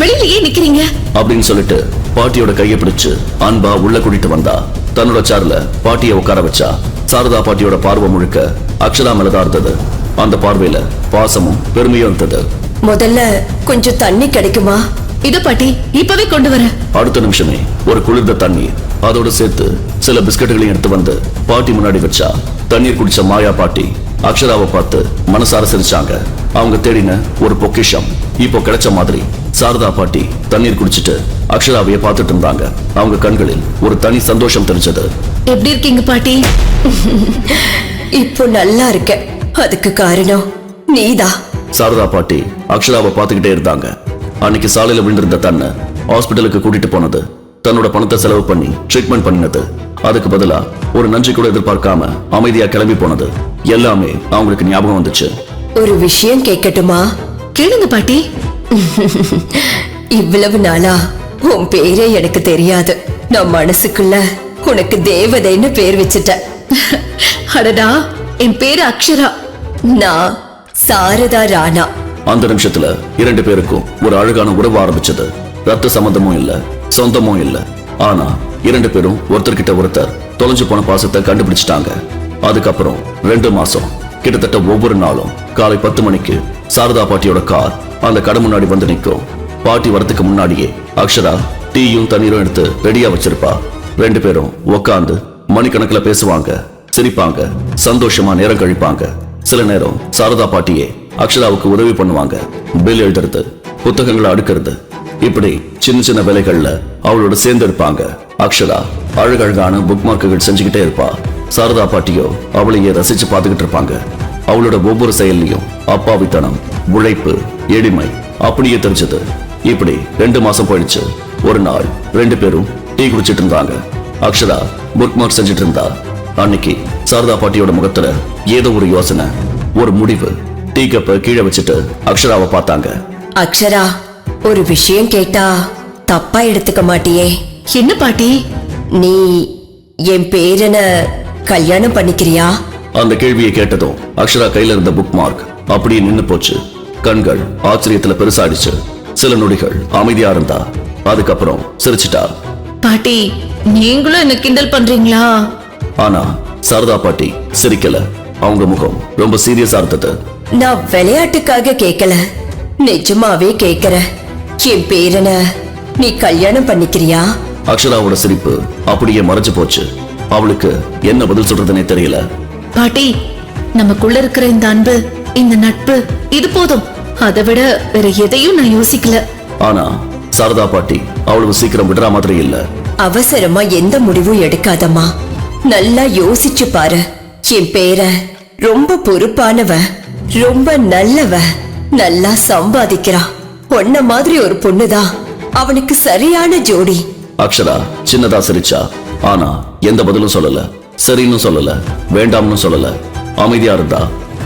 வெளியிலேயே நிக்கிறீங்க அப்படின்னு சொல்லிட்டு பாட்டியோட கையை பிடிச்சு அன்பா உள்ள கூட்டிட்டு வந்தா. தன்னோட சேர்ல பாட்டியை உட்கார வச்சா. சாரதா பாட்டியோட பார்வை முழுக்க அக்ஷரா மேலதான் இருந்தது. அந்த பார்வையில பாசமும் பெருமையும் இருந்தது. முதல்ல கொஞ்சம் தண்ணி கிடைக்குமா? இதோ பாட்டி, இப்பவே கொண்டு வர. அடுத்த நிமிஷமே ஒரு குளிர்ந்த தண்ணீர், அதோட சேர்த்து சில பிஸ்கட்டுகளையும் எடுத்து வந்து பாட்டி முன்னாடி வச்சா. தண்ணீர் குடிச்ச மாயா பாட்டி அக்ஷராவை பார்த்து மனசார சிரிச்சாங்க. அவங்க தேடின ஒரு பொக்கிஷம் இப்போ கிடைச்ச மாதிரி. சாரதா பாட்டி தண்ணீர் குடிச்சிட்டு அக்ஷராவையே பார்த்துட்டு இருந்தாங்க. அவங்க கண்களில் ஒரு தனி சந்தோஷம் தெரிஞ்சது. எப்படி இருக்கீங்க பாட்டி? இப்போ நல்லா இருக்க. அதுக்கு காரணம் நீதான். சாரதா பாட்டி அக்ஷராவை பார்த்துக்கிட்டே இருந்தாங்க. அன்னைக்கு சாலையில விழுந்திருந்த தன்னை ஹாஸ்பிட்டலுக்கு கூட்டிட்டு போனது, தன்னோட பணத்தை செலவு பண்ணி ட்ரீட்மெண்ட் பண்ணினது, அதுக்கு பதிலா ஒரு நன்றி கூட எதிர்பார்க்காம அமைதியா கிளம்பி போனது, எல்லாமே அவங்களுக்கு ஞாபகம் வந்துச்சு. ஒரு விஷயம் கேட்கட்டுமா? கேளுங்க பாட்டி. இவ்வளவு நாளா உன் பேரே எனக்கு தெரியாது. நான் மனசுக்குள்ள உனக்கு தேவதைன்னு பேர் வச்சுட்டேன். அடடா, என் பேரு அக்ஷரா. நான் சாரதா ராணா. அந்த நிமிஷத்துல இரண்டு பேருக்கும் ஒரு அழகான உறவு ஆரம்பிச்சது. ரத்த சம்பந்தமும் இல்ல, சொந்தமும் இல்ல. ஆனா இரண்டு பேரும் ஒருத்தர்கிட்ட ஒருத்தர் தொலைஞ்சு போன பாசத்தை கண்டுபிடிச்சிட்டாங்க. அதுக்கப்புறம் 2 மாசம் கிட்டத்தட்ட ஒவ்வொரு நாளும் காலை 10 மணிக்கு சாரதா பாட்டியோட கார் அந்த கடை முன்னாடி வந்து நிற்கும். பாட்டி வரத்துக்கு முன்னாடியே அக்ஷரா டீயும் தண்ணீரும் எடுத்து ரெடியா வச்சிருப்பா. 2 பேரும் உட்கார்ந்து மணிக்கணக்குல பேசுவாங்க, சிரிப்பாங்க, சந்தோஷமா நேரம் கழிப்பாங்க. சில நேரம் சாரதா பாட்டியே அக்ஷராவுக்கு உதவி பண்ணுவாங்க. பில் எழுதுறது, புத்தகங்களை அடுக்கிறது, இப்படி சின்ன சின்ன வேலைகள்ல அவளோட சேர்ந்து இருப்பாங்க. அக்ஷரா அழகழகான புக் மார்க்குகள் செஞ்சுக்கிட்டே இருப்பா. சாரதா பாட்டியோ அவளையே ரசிச்சு பார்த்துக்கிட்டு இருப்பாங்க. அவளோட ஒவ்வொரு செயல்லையும் அப்பாவித்தனம், உழைப்பு, எளிமை அப்படியே தெரிஞ்சது. இப்படி 2 மாசம் போயிடுச்சு. ஒரு நாள் 2 பேரும் டீ குடிச்சிட்டு இருந்தாங்க. அக்ஷரா புக் மார்க் செஞ்சுட்டு இருந்தா. அன்னைக்கு சாரதா பாட்டியோட முகத்துல ஏதோ ஒரு யோசனை, ஒரு முடிவு. டீ கப்பை கீழே வச்சுட்டு அக்ஷராவை பார்த்தாங்க. அக்ஷரா, ஒரு விஷயம் கேட்டா தப்பா எடுத்துக்க மாட்டியே? என்ன பாட்டி? நீ என் பேரனை கல்யாணம் பண்ணிக்கிறியா? அந்த கேள்வியை கேட்டதும் அக்ஷரா கையில இருந்த புக் மார்க் அப்படியே நின்னு போச்சு. கண்கள் ஆச்சரியத்துல பெருசாடிச்சு. சில நொடிகள் அமைதியா இருந்தா. அதுக்கப்புறம் சிரிச்சிட்டா. பாட்டி, நீங்களும் என்ன கிண்டல் பண்றீங்களா? ஆனா சாரதா பாட்டி சிரிக்கல. அவங்க முகம் ரொம்ப சீரியஸா இருந்தது. நான் விளையாட்டுக்காக கேட்கல, நிஜமாவே கேட்கிறேன். என் பேரனை நீ கல்யாணம் பண்ணிக்கிறியா? அக்ஷராவோட சிரிப்பு அப்படியே மறைஞ்சு போச்சு. அவளுக்கு என்ன பதில் சொல்றதுன்னே தெரியல. பாட்டி, நமக்குள்ள இருக்கிற இந்த அன்பு, இந்த நட்பு, இது போதும். அதை விட வேற எதையும் நான் யோசிக்கல. ஆனா சாரதா பாட்டி அவ்வளவு சீக்கிரம் விடுற மாதிரி இல்ல. அவசரமா எந்த முடிவும் எடுக்காதம்மா. நல்லா யோசிச்சு பாரு. என் பேரன் ரொம்ப பொறுப்பானவ, ரொம்ப நல்லவ, நல்லா சம்பாதிக்கிறான். பொண்ண மாதிரி ஒரு பொண்ணுதான் அவனுக்கு சரியான ஜோடி. அக்ஷரா சின்னதா சிரிச்சா. ஆனா எந்த பதிலும் சொல்லல, சரின்னு சொல்லல, வேண்டாம்னு சொல்லல. அமைதியா இருந்தா.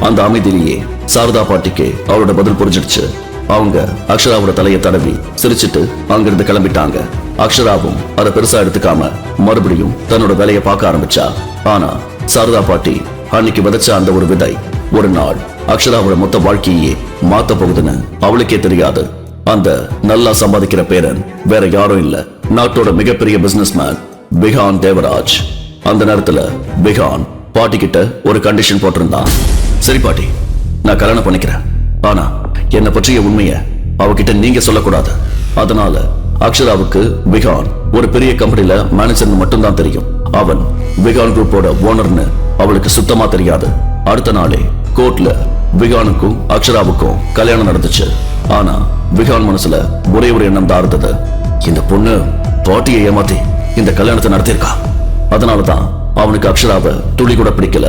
அந்த அமைதியிலேயே சாரதா பாட்டிக்கு அவளோட பதில் புரிஞ்சிடுச்சு. அவங்க அக்ஷராவோட தலையை தடவி சிரிச்சிட்டு அங்கிருந்து கிளம்பிட்டாங்க. அக்ஷராவும் அதை பெருசா எடுத்துக்காம மறுபடியும் தன்னோட வேலையை பார்க்க ஆரம்பிச்சா. ஆனா சாரதா பாட்டி அன்னைக்கு விதைச்ச அந்த ஒரு விதை ஒரு நாள் அக்ஷராவோட மொத்த வாழ்க்கையே மாத்த போகுதுன்னு அவளுக்கே தெரியாது. அந்த நல்லா சம்பாதிக்கிற பேரன் வேற யாரும் இல்ல, நாட்டோட மிகப்பெரிய பிசினஸ்மேன் பிகான் தேவராஜ். அந்த நேரத்துல பிகான் பாட்டி கிட்ட ஒரு கண்டிஷன் போட்டிருந்தான். சரி பாட்டி, நான் கல்யாணம் பண்ணிக்கிறேன், ஆனா என்னை பற்றிய உண்மையை அவகிட்ட நீங்க சொல்லக்கூடாது. அதனால அக்ஷராவுக்கு பிகான் ஒரு பெரிய கம்பெனில மேனேஜர் மட்டும்தான் தெரியும். அவன் பிகான் குரூப்போட ஓனர்னு அவளுக்கு சுத்தமா தெரியாது. அடுத்த நாளே கோர்ட்ல பிகானுக்கும் அக்ஷராவுக்கும் கல்யாணம் நடந்துச்சு. ஆனா பிகான் மனசுல ஒரே ஒரு எண்ணம் தான் இருந்தது, இந்த பொண்ணு பாட்டியை ஏமாத்தி இந்த கல்யாணத்தை நடத்தியிருக்கா. அதனாலதான் அவனுக்கு அக்ஷராவை துளி கூட பிடிக்கல.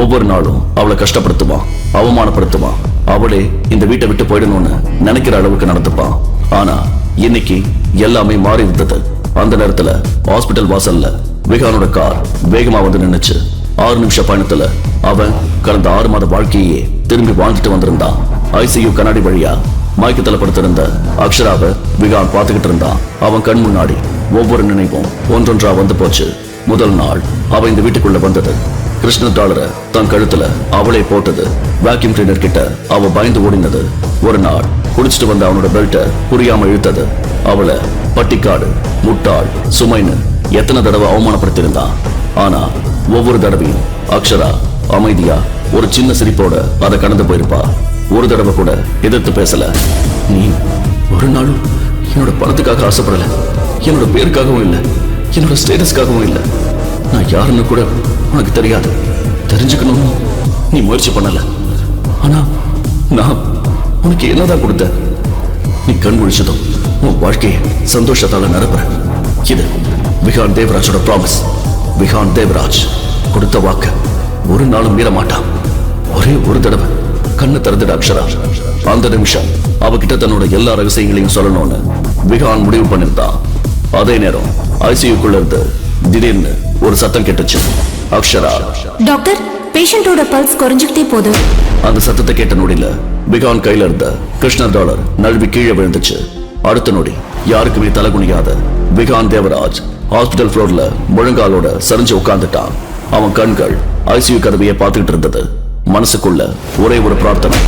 ஒவ்வொரு நாளும் அவளை கஷ்டப்படுத்துவான், அவமானப்படுத்துவான். அவளே இந்த வீட்டை விட்டு போயிடணும்னு நினைக்கிற அளவுக்கு நடந்துப்பான். ஆனா இன்னைக்கு எல்லாமே மாறி இருந்தது. அந்த நேரத்துல ஹாஸ்பிட்டல் வாசல்ல விகானோட கார் வேகமா வந்து நின்னுச்சு. 6 நிமிஷ பயணத்துல அவன் கடந்த 6 மாத வாழ்க்கையே திரும்பி வாழ்ந்துட்டு வந்திருந்தான். ஐசியூ கண்ணாடி வழியா மயக்கத்துல படுத்திருந்த அக்ஷராவை விகான் பார்த்துக்கிட்டு இருந்தான். அவன் கண் முன்னாடி ஒவ்வொரு நினைவும் ஒன்றொன்றா வந்து போச்சு. முதல் நாள் அவ இந்த வீட்டுக்குள்ள வந்தது, $100 தன் கழுத்துல அவளே போட்டது, வேக்யூம் கிளீனர் கிட்ட அவ பயந்து ஓடினது, ஒரு நாள் குடிச்சிட்டு வந்த அவனோட பெல்ட்டை புரியாம இழுத்தது, அவளை பட்டிக்காடு, முட்டாள், சுமைன்னு எத்தனை தடவை அவமானப்படுத்தியிருந்தான். ஆனா ஒவ்வொரு தடவையும் அக்ஷரா அமைதியா ஒரு சின்ன சிரிப்போட அதை கடந்து போயிருப்பா. ஒரு தடவை கூட எதிர்த்து பேசல. நீ ஒரு நாளும் என்னோட பணத்துக்காக ஆசைப்படல, என்னோட பேருக்காகவும் இல்லை, என்னோட ஸ்டேட்டஸ்க்காகவும் இல்லை. நான் யாருன்னு கூட உனக்கு தெரியாது, தெரிஞ்சுக்கணும்னு நீ முயற்சி பண்ணல. ஆனா நான் உனக்கு என்னதான் கொடுத்த? நீ கண் முழிச்சதும் உன் வாழ்க்கையை சந்தோஷத்தால நிரப்புற. இது விகான் தேவராஜோட ப்ராமிஸ். விகான் தேவராஜ் கொடுத்த வாக்க ஒரு நாளும் மீற மாட்டான். ஒரே ஒரு தடவை கண்ணை திறந்துட அக்ஷரா. அந்த நிமிஷம் அவகிட்ட தன்னோட எல்லா ரகசியங்களையும் சொல்லணும்னு விகான் முடிவு பண்ணிருந்தான். அதே நேரம் ஐசியூக்குள்ள இருந்து திடீர்னு ஒரு சத்தம் கேட்டுச்சு. அக்ஷரா, டாக்டர், பேஷண்டோட பல்ஸ் குறைஞ்சிக்கிட்டே போகுது. அந்த சத்தத்தை கேட்ட நொடியில பிகான் கையில இருந்த $100 நழுவி கீழே விழுந்துச்சு. அடுத்த நொடி யாருக்குமே தலை குனியாத விகான் தேவராஜ் ஹாஸ்பிட்டல் ஃப்ளோர்ல முழங்காலோட சரிஞ்சு உட்கார்ந்துட்டான். அவன் கண்கள் ஐசியூ கதவையை பார்த்துக்கிட்டு இருந்தது. மனசுக்குள்ள ஒரே ஒரு பிரார்த்தனை,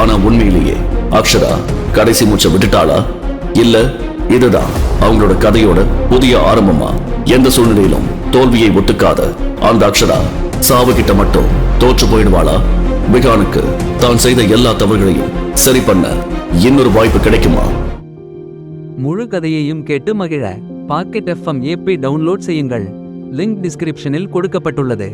ஆனா உண்மையிலேயே அக்ஷரா கடைசி மூச்சை விட்டுட்டாளா, இல்ல இதுதான் அவங்களோட கதையோட புதிய ஆரம்பமா? எந்த சூழ்நிலையிலும் தோல்வியை ஒத்துக்காத அந்த அக்ஷரா சாவுகிட்ட மட்டும் தோற்று போயிடுவாளா? விகானுக்கு தான் செய்த எல்லா தவறுகளையும் சரி பண்ண இன்னொரு வாய்ப்பு கிடைக்குமா? முழு கதையையும் கேட்டு மகிழ பாக்கெட் FM ஆப்பை டவுன்லோட் செய்யுங்கள். லிங்க் டிஸ்கிரிப்ஷனில் கொடுக்கப்பட்டுள்ளது.